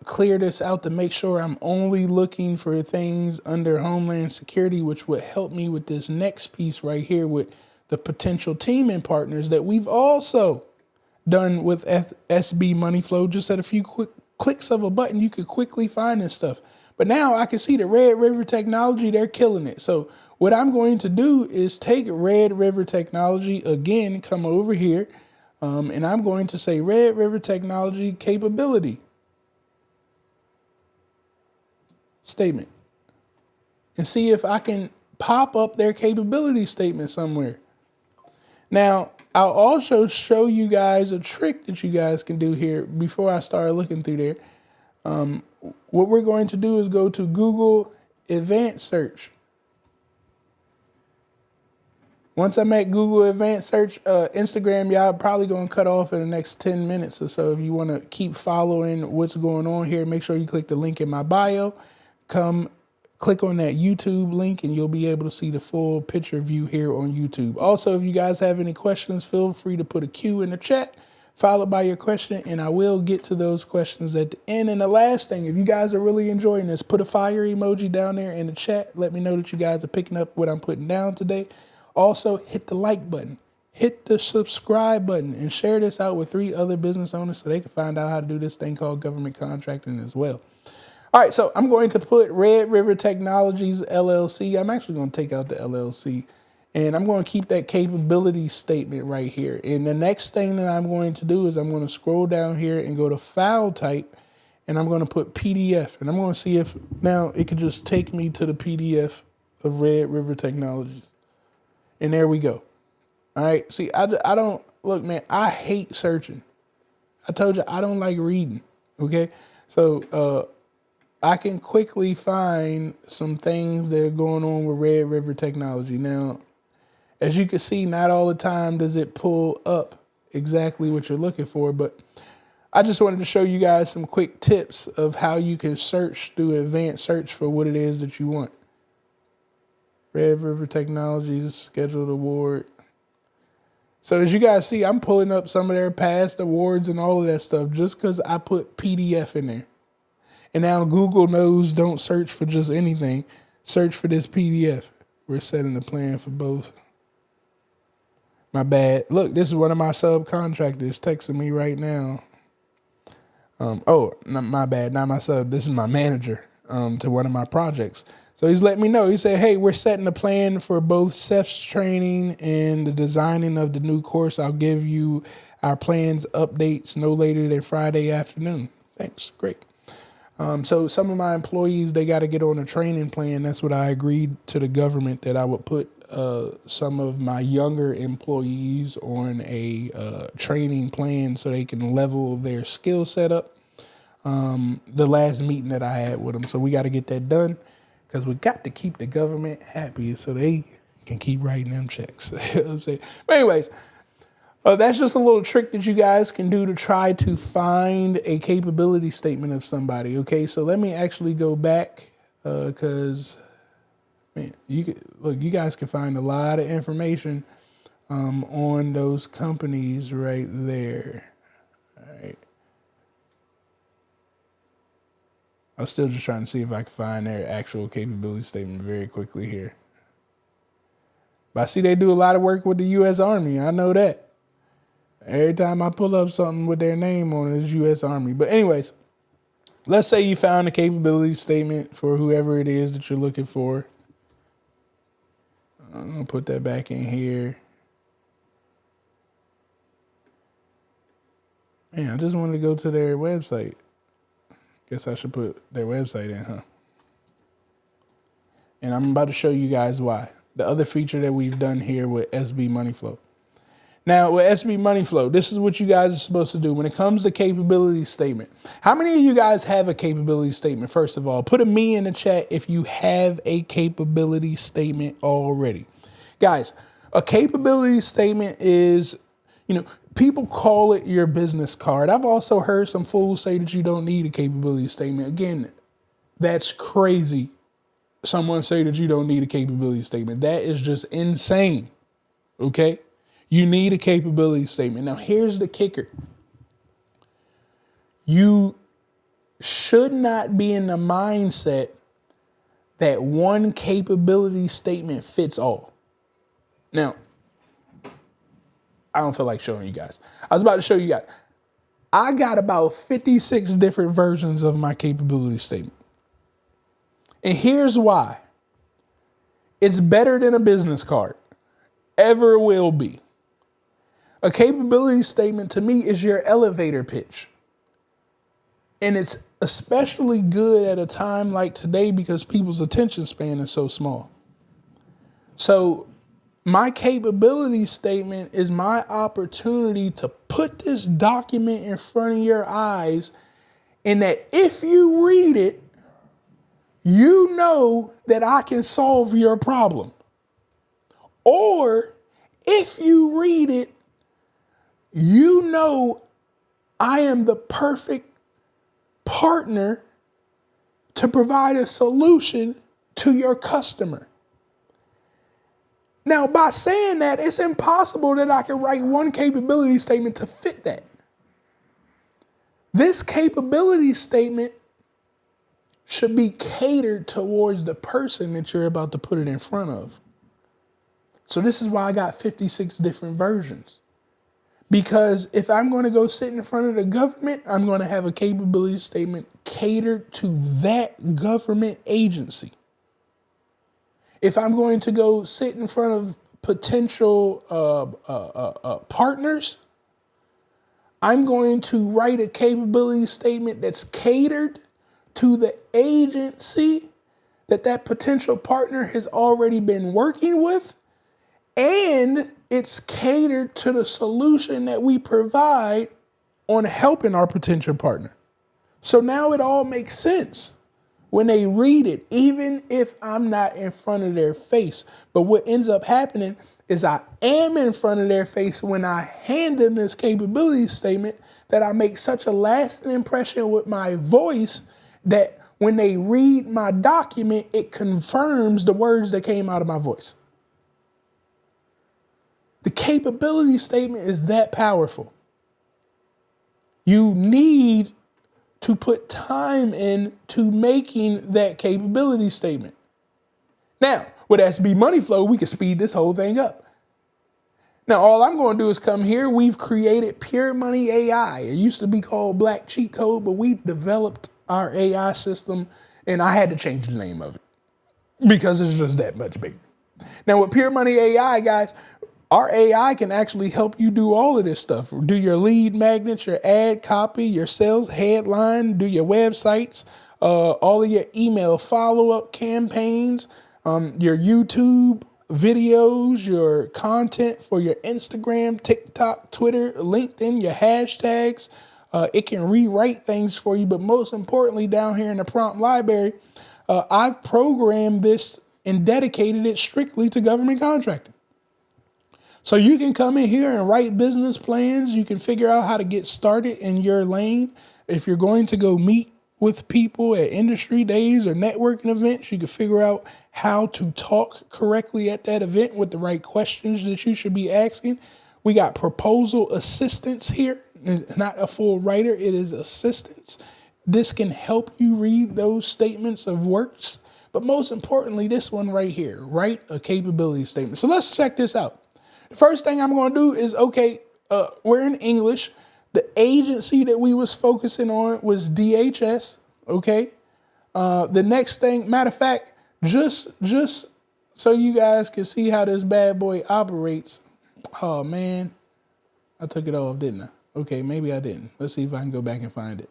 clear this out to make sure I'm only looking for things under Homeland Security, which would help me with this next piece right here with the potential teaming partners that we've also done with SB Money Flow. Just at a few quick clicks of a button, you could quickly find this stuff. But now I can see that Red River Technology, they're killing it. So what I'm going to do is take Red River Technology again, come over here, and I'm going to say Red River Technology capability statement and see if I can pop up their capability statement somewhere. Now, I'll also show you guys a trick that you guys can do here before I start looking through there. What we're going to do is go to Google Advanced Search. Once I'm at Google Advanced Search, Instagram, y'all probably going to cut off in the next 10 minutes or so. If you want to keep following what's going on here, make sure you click the link in my bio. Come click on that YouTube link and you'll be able to see the full picture view here on YouTube. Also, if you guys have any questions, feel free to put a Q in the chat, followed by your question, and I will get to those questions at the end. And the last thing, if you guys are really enjoying this, put a fire emoji down there in the chat. Let me know that you guys are picking up what I'm putting down today. Also, hit the like button, hit the subscribe button, and share this out with 3 other business owners so they can find out how to do this thing called government contracting as well. All right, so I'm going to put Red River Technologies LLC. I'm actually going to take out the LLC, and I'm going to keep that capability statement right here. And the next thing that I'm going to do is I'm going to scroll down here and go to file type, and I'm going to put PDF. And I'm going to see if now it could just take me to the PDF of Red River Technologies. And there we go. All right, see, I don't, look, man, I hate searching. I told you I don't like reading, okay? So, I can quickly find some things that are going on with Red River Technology. Now, as you can see, not all the time does it pull up exactly what you're looking for, but I just wanted to show you guys some quick tips of how you can search through advanced search for what it is that you want. Red River Technologies scheduled award. So as you guys see, I'm pulling up some of their past awards and all of that stuff just because I put PDF in there. And now Google knows don't search for just anything. Search for this PDF. We're setting the plan for both. My bad. Look, this is one of my subcontractors texting me right now. My bad, not my sub. This is my manager to one of my projects. So he's letting me know. He said, hey, we're setting a plan for both Seth's training and the designing of the new course. I'll give you our plans updates no later than Friday afternoon. Thanks. Great. So some of my employees, they got to get on a training plan. That's what I agreed to the government, that I would put some of my younger employees on a training plan so they can level their skill set up. The last meeting that I had with them. So we got to get that done because we got to keep the government happy so they can keep writing them checks. You know what I'm saying? But anyways, that's just a little trick that you guys can do to try to find a capability statement of somebody. Okay, so let me actually go back because, man, you guys can find a lot of information on those companies right there. All right. I'm still just trying to see if I can find their actual capability statement very quickly here. But I see they do a lot of work with the U.S. Army. I know that. Every time I pull up something with their name on it, it's U.S. Army. But anyways, let's say you found a capability statement for whoever it is that you're looking for. I'm going to put that back in here. Man, I just wanted to go to their website. Guess I should put their website in, huh? And I'm about to show you guys why. The other feature that we've done here with SB Money Flow. Now, with SB Money Flow, this is what you guys are supposed to do when it comes to capability statement. How many of you guys have a capability statement? First of all, put a me in the chat if you have a capability statement already. Guys, a capability statement is, people call it your business card. I've also heard some fools say that you don't need a capability statement. Again, that's crazy. Someone say that you don't need a capability statement. That is just insane. Okay? You need a capability statement. Now, here's the kicker. You should not be in the mindset that one capability statement fits all. Now, I don't feel like showing you guys. I was about to show you guys. I got about 56 different versions of my capability statement. And here's why. It's better than a business card. Ever will be. A capability statement to me is your elevator pitch. And it's especially good at a time like today because people's attention span is so small. So my capability statement is my opportunity to put this document in front of your eyes, and that if you read it, you know that I can solve your problem. Or if you read it, you know I am the perfect partner to provide a solution to your customer. Now, by saying that, it's impossible that I can write one capability statement to fit that. This capability statement should be catered towards the person that you're about to put it in front of. So this is why I got 56 different versions. Because if I'm going to go sit in front of the government, I'm going to have a capability statement catered to that government agency. If I'm going to go sit in front of potential partners, I'm going to write a capability statement that's catered to the agency that potential partner has already been working with, and it's catered to the solution that we provide on helping our potential partner. So now it all makes sense when they read it, even if I'm not in front of their face. But what ends up happening is I am in front of their face when I hand them this capability statement, that I make such a lasting impression with my voice that when they read my document, it confirms the words that came out of my voice. The capability statement is that powerful. You need to put time into making that capability statement. Now, with SB Money Flow, we can speed this whole thing up. Now, all I'm going to do is come here. We've created Pure Money AI. It used to be called Black Cheat Code, but we've developed our AI system, and I had to change the name of it because it's just that much bigger. Now, with Pure Money AI, guys, our AI can actually help you do all of this stuff. Do your lead magnets, your ad copy, your sales headline, do your websites, all of your email follow-up campaigns, your YouTube videos, your content for your Instagram, TikTok, Twitter, LinkedIn, your hashtags. It can rewrite things for you, but most importantly, down here in the prompt library, I've programmed this and dedicated it strictly to government contracting. So you can come in here and write business plans. You can figure out how to get started in your lane. If you're going to go meet with people at industry days or networking events, you can figure out how to talk correctly at that event with the right questions that you should be asking. We got proposal assistance here, not a full writer. It is assistance. this can help you read those statements of works. But most importantly, this one right here, write a capability statement. So let's check this out. The first thing I'm going to do is, okay, we're in English. The agency that we was focusing on was DHS. Okay. The next thing, matter of fact, just so you guys can see how this bad boy operates. Oh man, I took it off, didn't I? Okay, maybe I didn't. Let's see if I can go back and find it.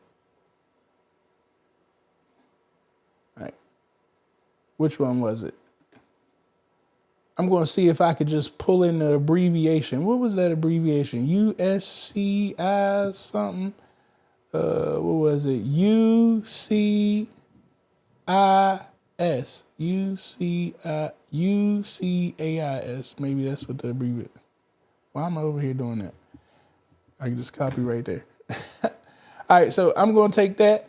All right. Which one was it? I'm going to see if I could just pull in the abbreviation. What was that abbreviation? USCI something. What was it? UCIS. UCAIS. Maybe that's what the abbreviation. Why am I over here doing that? I can just copy right there. All right, so I'm going to take that.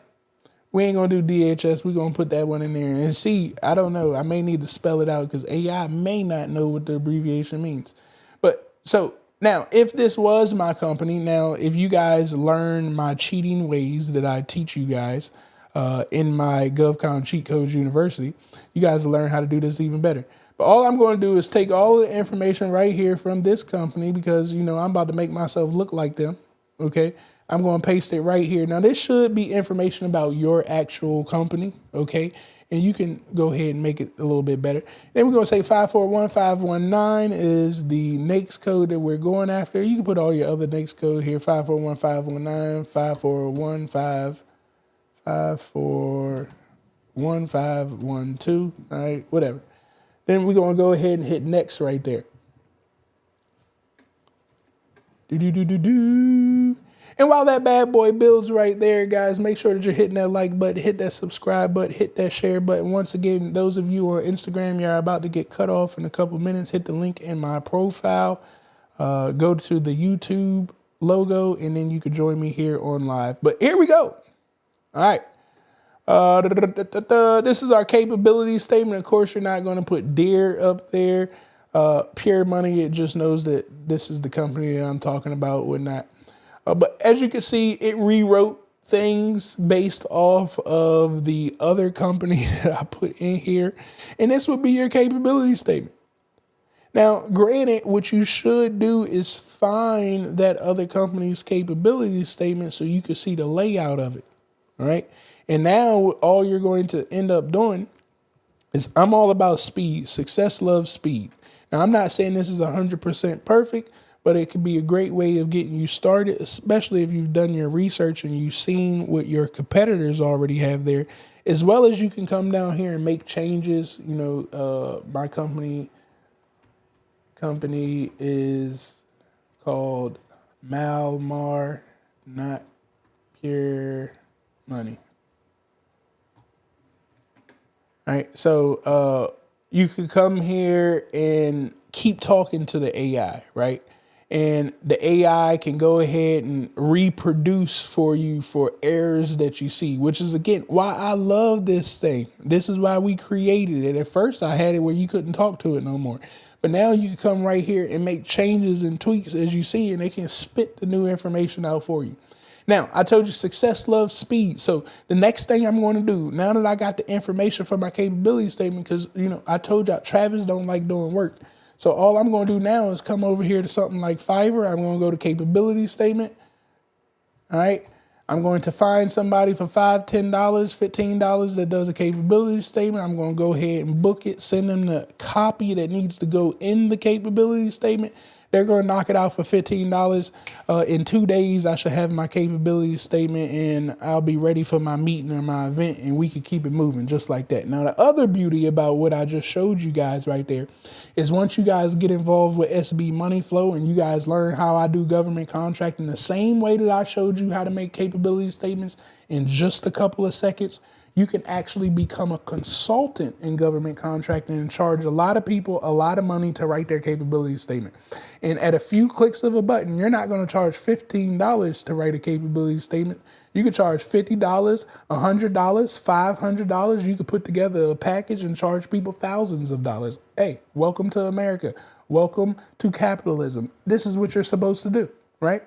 We ain't going to do DHS. We're going to put that one in there. And see, I don't know. I may need to spell it out because AI may not know what the abbreviation means. But so now, if this was my company, now, if you guys learn my cheating ways that I teach you guys in my GovCon Cheat Codes University, you guys will learn how to do this even better. But all I'm going to do is take all of the information right here from this company because, you know, I'm about to make myself look like them. Okay. I'm going to paste it right here. Now, this should be information about your actual company, okay? And you can go ahead and make it a little bit better. Then we're going to say 541519 is the NAICS code that we're going after. You can put all your other NAICS code here, 541519, 541512, all right, whatever. Then we're going to go ahead and hit next right there. And while that bad boy builds right there, guys, make sure that you're hitting that like button, hit that subscribe button, hit that share button. Once again, those of you on Instagram, you're about to get cut off in a couple minutes. Hit the link in my profile. Go to the YouTube logo, and then you can join me here on live. But here we go. All right. This is our capability statement. Of course, you're not going to put dear up there. Pure money, it just knows that this is the company that I'm talking about, whatnot. But as you can see, it rewrote things based off of the other company that I put in here. And this would be your capability statement. Now, granted, what you should do is find that other company's capability statement so you can see the layout of it. All right. And now all you're going to end up doing is I'm all about speed. Success loves speed. Now, I'm not saying this is 100% perfect, but it could be a great way of getting you started, especially if you've done your research and you've seen what your competitors already have there, as well as you can come down here and make changes. You know, my company is called Malmar, not Pure Money. All right, so you could come here and keep talking to the AI, right? And the AI can go ahead and reproduce for you for errors that you see, which is, again, why I love this thing. This is why we created it. At first, I had it where you couldn't talk to it no more. But now you can come right here and make changes and tweaks as you see, and they can spit the new information out for you. Now, I told you success loves speed. So the next thing I'm going to do, now that I got the information for my capability statement, because, you know, I told y'all Travis don't like doing work. So all I'm going to do now is come over here to something like Fiverr. I'm going to go to capability statement. All right. I'm going to find somebody for $5, $10, $15 that does a capability statement. I'm going to go ahead and book it, send them the copy that needs to go in the capability statement. They're going to knock it out for $15. In 2 days, I should have my capability statement and I'll be ready for my meeting or my event, and we could keep it moving just like that. Now, the other beauty about what I just showed you guys right there is once you guys get involved with SB Money Flow and you guys learn how I do government contracting the same way that I showed you how to make capability statements in just a couple of seconds, you can actually become a consultant in government contracting and charge a lot of people a lot of money to write their capability statement. And at a few clicks of a button, you're not going to charge $15 to write a capability statement. You could charge $50, $100, $500. You could put together a package and charge people thousands of dollars. Hey, welcome to America. Welcome to capitalism. This is what you're supposed to do, right?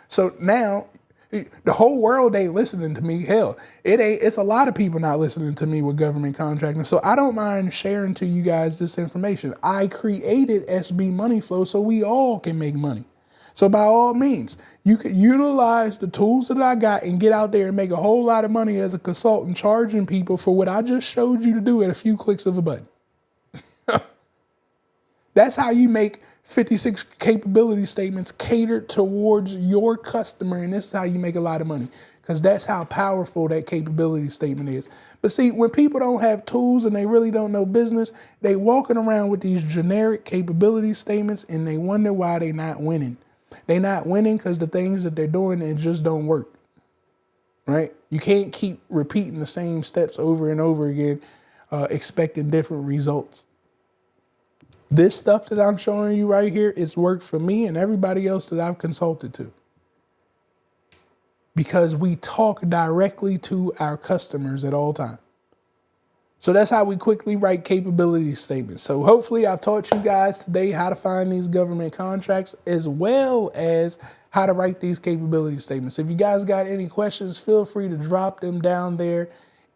So now, The whole world ain't listening to me. Hell, it's a lot of people not listening to me with government contracting. So I don't mind sharing to you guys this information. I created SB Money Flow so we all can make money. So by all means, you can utilize the tools that I got and get out there and make a whole lot of money as a consultant, charging people for what I just showed you to do at a few clicks of a button. That's how you make 56 capability statements catered towards your customer. And this is how you make a lot of money, because that's how powerful that capability statement is. But see, when people don't have tools and they really don't know business, they walking around with these generic capability statements and they wonder why they're not winning. They're not winning because the things that they're doing, it just don't work, right? You can't keep repeating the same steps over and over again, expecting different results. This stuff that I'm showing you right here, it's worked for me and everybody else that I've consulted to, because we talk directly to our customers at all times. So that's how we quickly write capability statements. So hopefully I've taught you guys today how to find these government contracts as well as how to write these capability statements. If you guys got any questions, feel free to drop them down there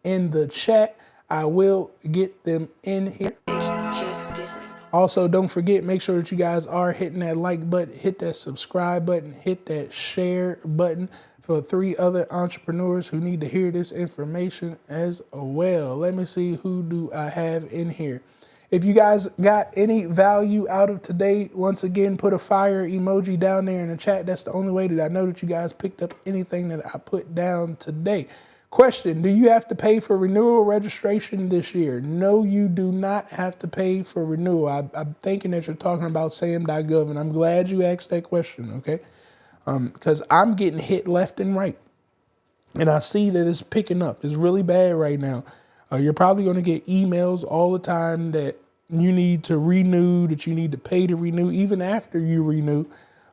in the chat. I will get them in here. It's just different. Also, don't forget, make sure that you guys are hitting that like button, hit that subscribe button, hit that share button for 3 other entrepreneurs who need to hear this information as well. Let me see, who do I have in here? If you guys got any value out of today, once again, put a fire emoji down there in the chat. That's the only way that I know that you guys picked up anything that I put down today. Question, do you have to pay for renewal registration this year? No, you do not have to pay for renewal. I'm thinking that you're talking about SAM.gov, and I'm glad you asked that question, okay? Because I'm getting hit left and right, and I see that it's picking up. It's really bad right now. You're probably going to get emails all the time that you need to renew, that you need to pay to renew. Even after you renew,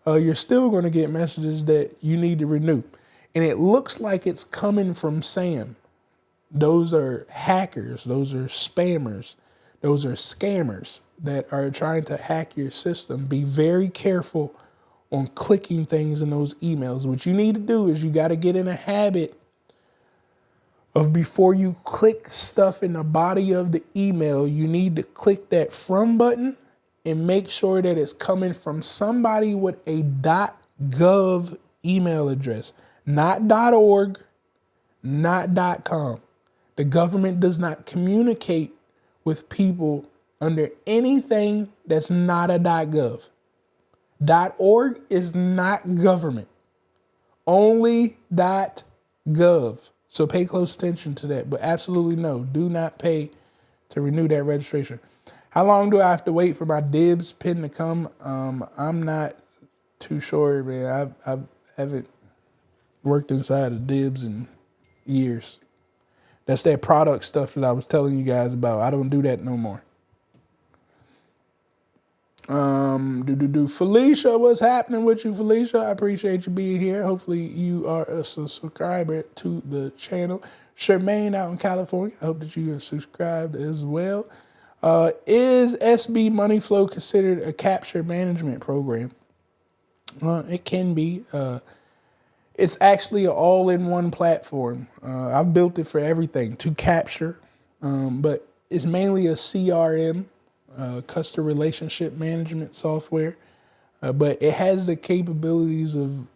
you're still going to get messages that you need to renew. And it looks like it's coming from SAM. Those are hackers. Those are spammers. Those are scammers that are trying to hack your system. Be very careful on clicking things in those emails. What you need to do is you got to get in a habit of, before you click stuff in the body of the email, you need to click that from button and make sure that it's coming from somebody with a .gov email address. Not .org, not .com. The government does not communicate with people under anything that's not a .gov. .org is not government. Only .gov. So pay close attention to that. But absolutely no, do not pay to renew that registration. How long do I have to wait for my dibs pin to come? I'm not too sure, man. I haven't worked inside of dibs in years. That's that product stuff that I was telling you guys about. I don't do that no more. Felicia, what's happening with you, Felicia? I appreciate you being here. Hopefully you are a subscriber to the channel. Charmaine out in California, I hope that you are subscribed as well. Is SB Money Flow considered a capture management program? It can be. It's actually an all-in-one platform. I've built it for everything to capture, but it's mainly a CRM, customer relationship management software, but it has the capabilities of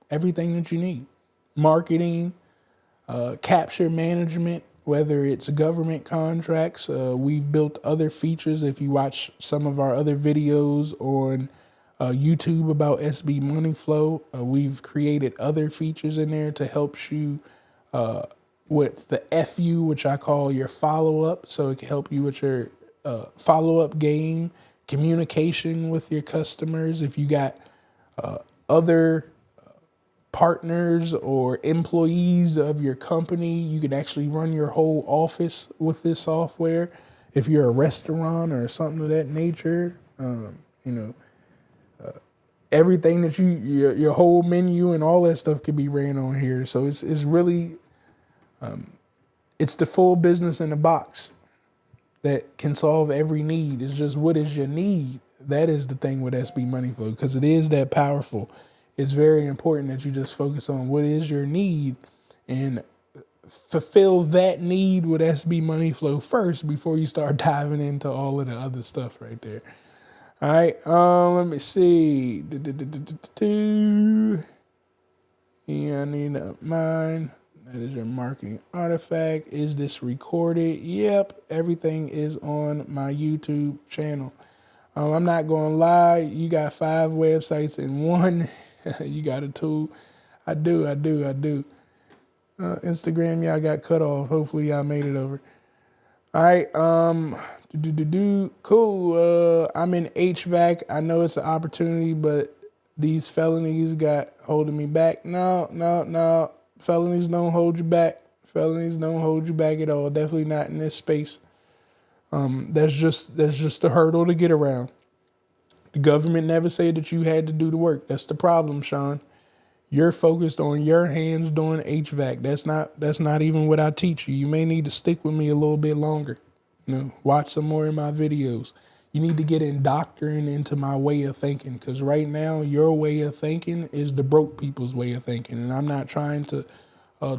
everything that you need. Marketing, capture management, whether it's government contracts. We've built other features. If you watch some of our other videos on YouTube about SB Money Flow, we've created other features in there to help you with the FU, which I call your follow-up. So it can help you with your follow-up game, communication with your customers. If you got other partners or employees of your company, you can actually run your whole office with this software. If you're a restaurant or something of that nature, everything that your whole menu and all that stuff can be ran on here. So it's really, it's the full business in a box that can solve every need. It's just, what is your need? That is the thing with SB Money Flow, because it is that powerful. it's very important that you just focus on what is your need and fulfill that need with SB Money Flow first before you start diving into all of the other stuff right there. All right, let me see. Yeah, I need mine. That is your marketing artifact. Is this recorded? Yep, everything is on my YouTube channel. I'm not going to lie. You got 5 websites in one. You got a tool. I do. Instagram, y'all got cut off. Hopefully y'all made it over. All right. Cool. I'm in HVAC. I know it's an opportunity, but these felonies got holding me back. No. Felonies don't hold you back. Felonies don't hold you back at all. Definitely not in this space. That's just a hurdle to get around. The government never said that you had to do the work. That's the problem, Sean. You're focused on your hands doing HVAC. That's not even what I teach you. You may need to stick with me a little bit longer. Watch some more of my videos. You need to get indoctrinated into my way of thinking, because right now your way of thinking is the broke people's way of thinking, and I'm not trying to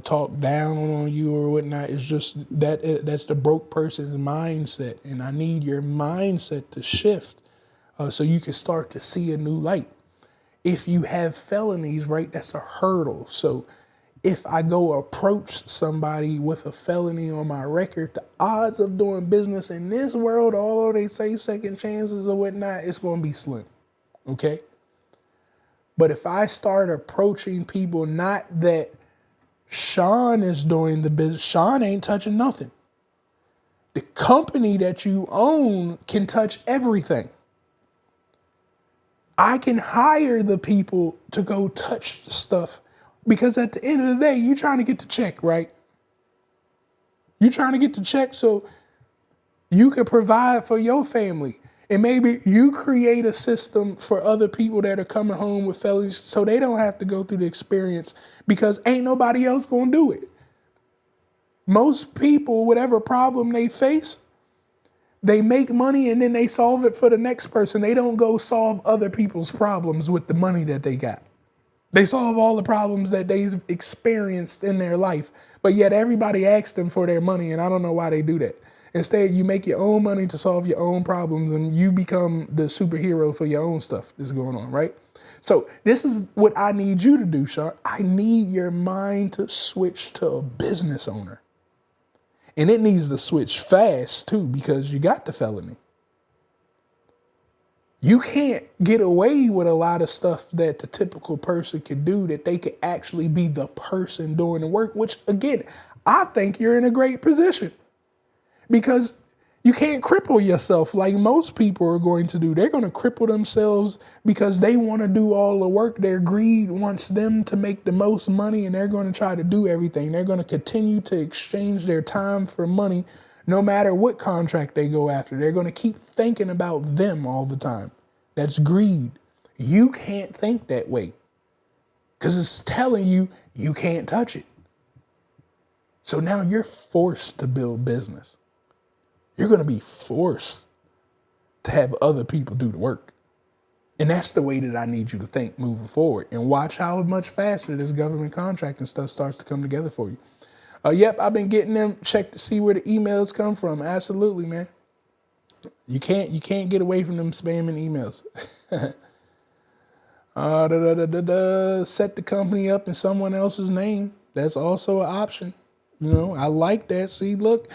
talk down on you or whatnot. It's just that's the broke person's mindset, and I need your mindset to shift so you can start to see a new light. If you have felonies, right, that's a hurdle. So if I go approach somebody with a felony on my record, the odds of doing business in this world, although they say second chances or whatnot, it's going to be slim. Okay. But if I start approaching people, not that Sean is doing the business, Sean ain't touching nothing. The company that you own can touch everything. I can hire the people to go touch the stuff, because at the end of the day, you're trying to get the check, right? You're trying to get the check so you can provide for your family. And maybe you create a system for other people that are coming home with felonies so they don't have to go through the experience, because ain't nobody else going to do it. Most people, whatever problem they face, they make money and then they solve it for the next person. They don't go solve other people's problems with the money that they got. They solve all the problems that they've experienced in their life, but yet everybody asks them for their money, and I don't know why they do that. Instead, you make your own money to solve your own problems, and you become the superhero for your own stuff that's going on, right? So this is what I need you to do, Sean. I need your mind to switch to a business owner. And it needs to switch fast, too, because you got the felony. You can't get away with a lot of stuff that the typical person could do, that they could actually be the person doing the work, which, again, I think you're in a great position, because you can't cripple yourself like most people are going to do. They're going to cripple themselves because they want to do all the work. Their greed wants them to make the most money, and they're going to try to do everything. They're going to continue to exchange their time for money no matter what contract they go after. They're going to keep thinking about them all the time. That's greed. You can't think that way because it's telling you you can't touch it. So now you're forced to build business. You're going to be forced to have other people do the work. And that's the way that I need you to think moving forward. And watch how much faster this government contract and stuff starts to come together for you. Yep, I've been getting them. Check to see where the emails come from. Absolutely, man. You can't get away from them spamming emails. Set the company up in someone else's name. That's also an option. I like that. See, look.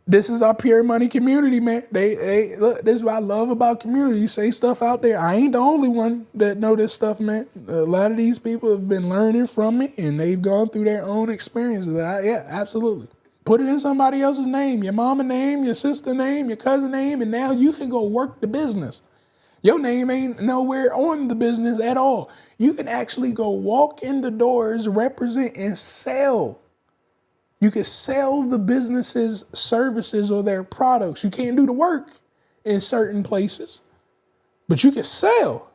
This is our pure money community, man. They look. This is what I love about community. You say stuff out there. I ain't the only one that know this stuff, man. A lot of these people have been learning from me, and they've gone through their own experiences. But yeah, absolutely. Put it in somebody else's name, your mama name, your sister name, your cousin name, and now you can go work the business. Your name ain't nowhere on the business at all. You can actually go walk in the doors, represent, and sell. You can sell the business's services or their products. You can't do the work in certain places, but you can sell.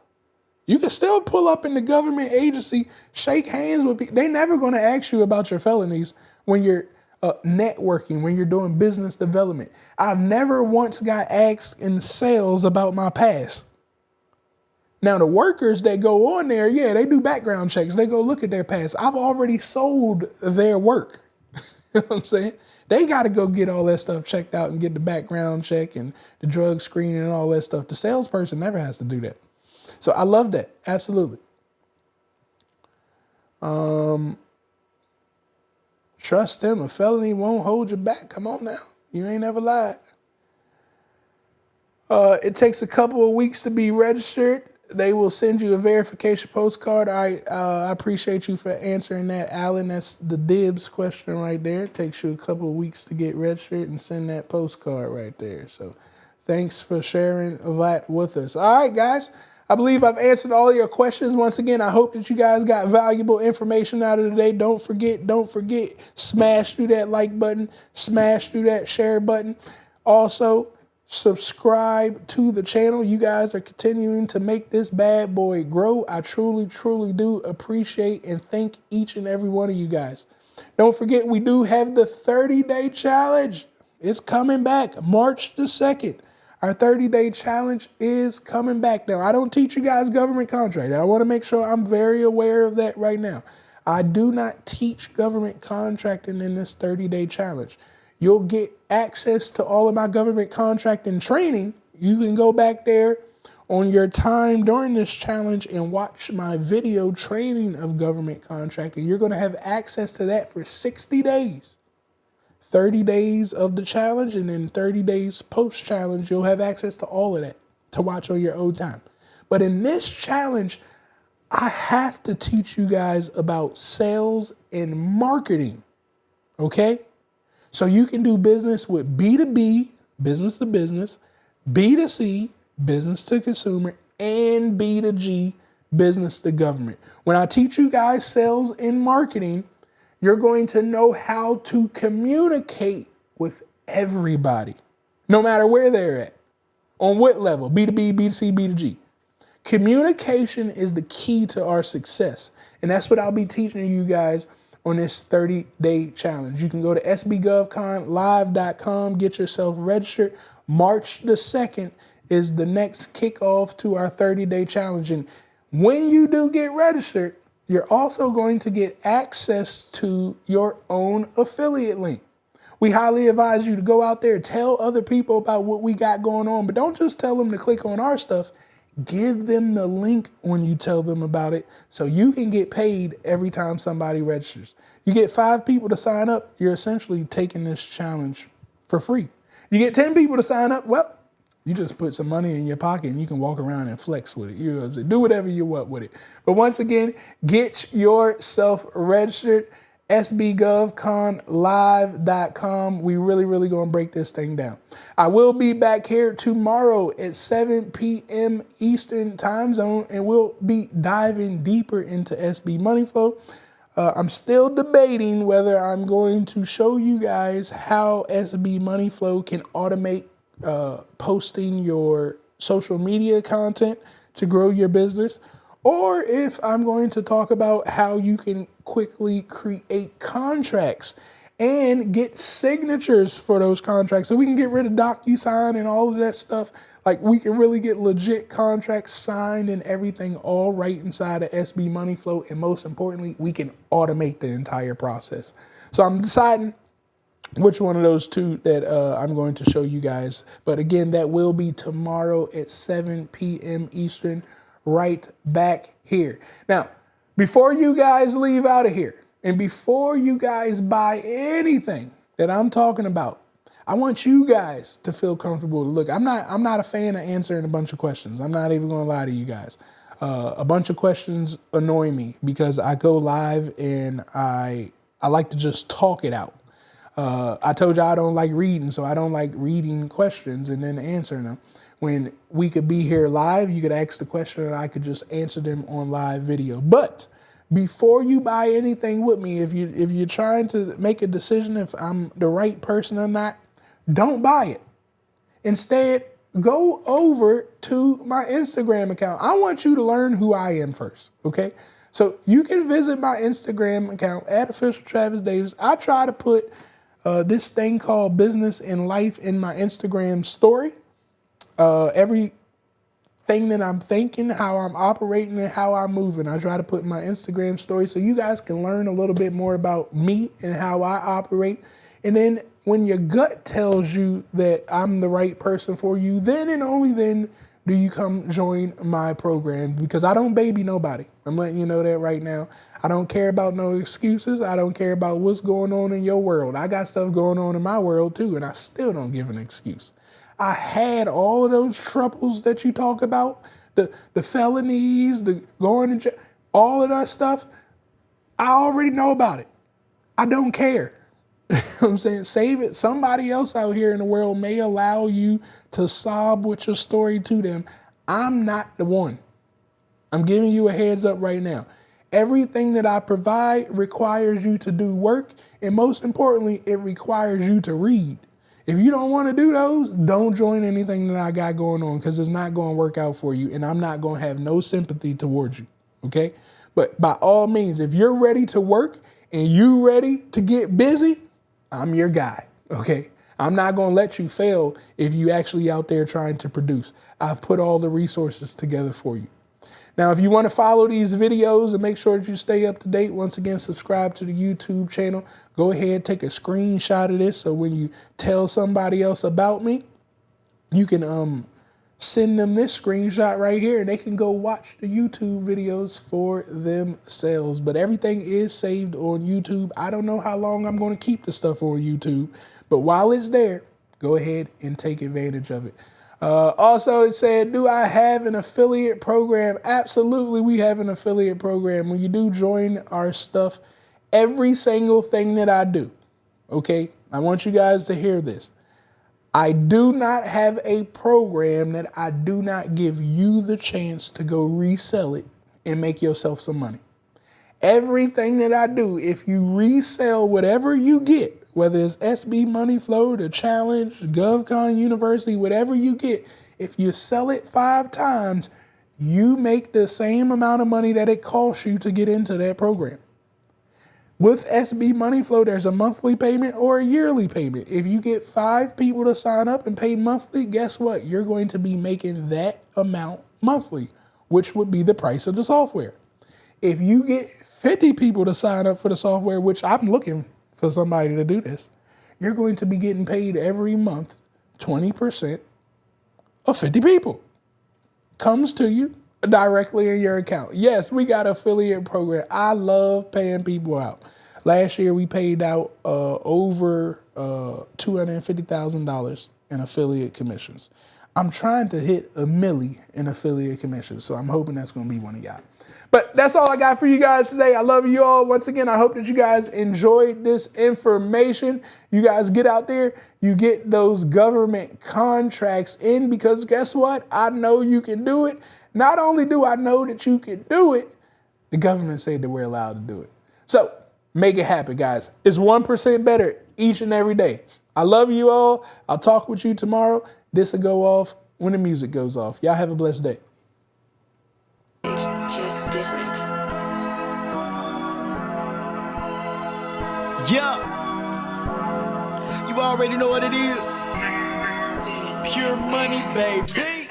You can still pull up in the government agency, shake hands with people. They're never going to ask you about your felonies when you're networking, when you're doing business development. I've never once got asked in sales about my past. Now, the workers that go on there, yeah, they do background checks. They go look at their past. I've already sold their work. You know what I'm saying? They got to go get all that stuff checked out and get the background check and the drug screening and all that stuff. The salesperson never has to do that. So I love that. Absolutely. Trust him. A felony won't hold you back. Come on now. You ain't never lied. It takes a couple of weeks to be registered. They will send you a verification postcard. I appreciate you for answering that, Alan. That's the dibs question right there. It takes you a couple of weeks to get registered and send that postcard right there. So thanks for sharing that with us. All right, guys. I believe I've answered all your questions. Once again, I hope that you guys got valuable information out of today. Don't forget, smash through that like button, smash through that share button. Also, subscribe to the channel. You guys are continuing to make this bad boy grow. I truly, truly do appreciate and thank each and every one of you guys. Don't forget, we do have the 30-day challenge. It's coming back March the 2nd. Our 30-day challenge is coming back. Now, I don't teach you guys government contracting. I want to make sure I'm very aware of that right now. I do not teach government contracting in this 30-day challenge. You'll get access to all of my government contracting training. You can go back there on your time during this challenge and watch my video training of government contracting. You're going to have access to that for 60 days. 30 days of the challenge, and then 30 days post-challenge, you'll have access to all of that to watch on your own time. But in this challenge, I have to teach you guys about sales and marketing, okay? So you can do business with B2B, business to business, B2C, business to consumer, and B2G, business to government. When I teach you guys sales and marketing, you're going to know how to communicate with everybody, no matter where they're at, on what level, B2B, B2C, B2G. Communication is the key to our success. And that's what I'll be teaching you guys on this 30-day challenge. You can go to SBGovConLive.com, get yourself registered. March the 2nd is the next kickoff to our 30-day challenge. And when you do get registered, you're also going to get access to your own affiliate link. We highly advise you to go out there, tell other people about what we got going on, but don't just tell them to click on our stuff. Give them the link when you tell them about it so you can get paid every time somebody registers. You get 5 people to sign up, you're essentially taking this challenge for free. You get 10 people to sign up, well, you just put some money in your pocket and you can walk around and flex with it. You know what I'm saying? Do whatever you want with it. But once again, get yourself registered. SBGovConLive.com. We really going to break this thing down. I will be back here tomorrow at 7 p.m. Eastern time zone, and we'll be diving deeper into SB Money Flow. I'm still debating whether I'm going to show you guys how SB Money Flow can automate posting your social media content to grow your business, or if I'm going to talk about how you can quickly create contracts and get signatures for those contracts so we can get rid of DocuSign and all of that stuff. Like, we can really get legit contracts signed and everything all right inside of SB Money Flow. And most importantly, we can automate the entire process. So I'm deciding which one of those two that I'm going to show you guys. But again, that will be tomorrow at 7 p.m. Eastern, right back here. Now, before you guys leave out of here, and before you guys buy anything that I'm talking about, I want you guys to feel comfortable to look. I'm not a fan of answering a bunch of questions. I'm not even going to lie to you guys. A bunch of questions annoy me because I go live and I like to just talk it out. I told you I don't like reading, so I don't like reading questions and then answering them. When we could be here live, you could ask the question and I could just answer them on live video. But before you buy anything with me, if you're trying to make a decision if I'm the right person or not, don't buy it. Instead, go over to my Instagram account. I want you to learn who I am first, okay? So you can visit my Instagram account at Official Travis Davis. I try to put this thing called business and life in my Instagram story every thing that I'm thinking, how I'm operating, and how I'm moving. I try to put in my Instagram story so you guys can learn a little bit more about me and how I operate. And then when your gut tells you that I'm the right person for you, then and only then do you come join my program, because I don't baby nobody. I'm letting you know that right now. I don't care about no excuses. I don't care about what's going on in your world. I got stuff going on in my world too, and I still don't give an excuse. I had all of those troubles that you talk about, the felonies, the going to jail, all of that stuff. I already know about it. I don't care. I'm saying, save it. Somebody else out here in the world may allow you to sob with your story to them. I'm not the one. I'm giving you a heads up right now. Everything that I provide requires you to do work, and most importantly, it requires you to read. If you don't want to do those, don't join anything that I got going on, because it's not going to work out for you, and I'm not going to have no sympathy towards you, okay? But by all means, if you're ready to work and you ready to get busy, I'm your guy, okay? I'm not going to let you fail if you actually out there trying to produce. I've put all the resources together for you. Now, if you want to follow these videos and make sure that you stay up to date, once again, subscribe to the YouTube channel. Go ahead, take a screenshot of this so when you tell somebody else about me, you can send them this screenshot right here and they can go watch the YouTube videos for themselves. But everything is saved on YouTube. I don't know how long I'm going to keep the stuff on YouTube, but while it's there, go ahead and take advantage of it. Also, it said, do I have an affiliate program? Absolutely, we have an affiliate program. When you do join our stuff, every single thing that I do, okay, I want you guys to hear this. I do not have a program that I do not give you the chance to go resell it and make yourself some money. Everything that I do, if you resell whatever you get, whether it's SB Money Flow, the Challenge, GovCon University, whatever you get, if you sell it 5 times, you make the same amount of money that it costs you to get into that program. With SB Money Flow, there's a monthly payment or a yearly payment. If you get 5 people to sign up and pay monthly, guess what? You're going to be making that amount monthly, which would be the price of the software. If you get 50 people to sign up for the software, which I'm looking for somebody to do this, you're going to be getting paid every month 20% of 50 people. Comes to you directly in your account. Yes, we got an affiliate program. I love paying people out. Last year, we paid out over $250,000 in affiliate commissions. I'm trying to hit $1 million in affiliate commissions, so I'm hoping that's going to be one of y'all. But that's all I got for you guys today. I love you all. Once again, I hope that you guys enjoyed this information. You guys get out there, you get those government contracts in, because guess what? I know you can do it. Not only do I know that you can do it, the government said that we're allowed to do it. So make it happen, guys. It's 1% better each and every day. I love you all. I'll talk with you tomorrow. This will go off when the music goes off. Y'all have a blessed day. It's just different. Yeah, you already know what it is. Pure money, baby.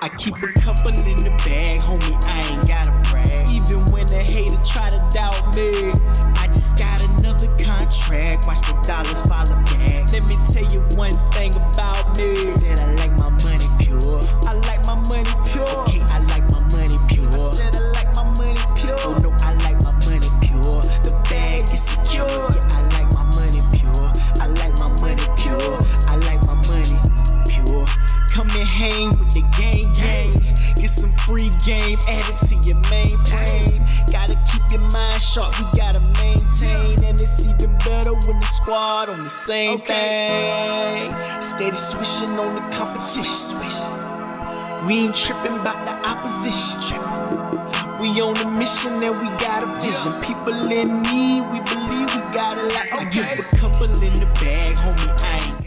I keep a couple in the bag, homie, I ain't gotta brag. Even when the hater try to doubt me, I just got another contract. Watch the dollars follow back. Let me tell you one thing about me. Said I like my money pure. I like my money pure. Okay, I like my money pure. I said I like my money pure. Oh no, I like my money pure. The bag is secure. Yeah, I like my money pure. I like my money pure. I like my money pure. Come and hang with the gang. Get some free game added to your mainframe. Gotta keep your mind sharp, we gotta maintain. And it's even better when the squad on the same thing. Steady swishing on the competition. We ain't tripping about the opposition. We on a mission and we got a vision. People in need, we believe we got a lot. I give a couple in the bag, homie, I ain't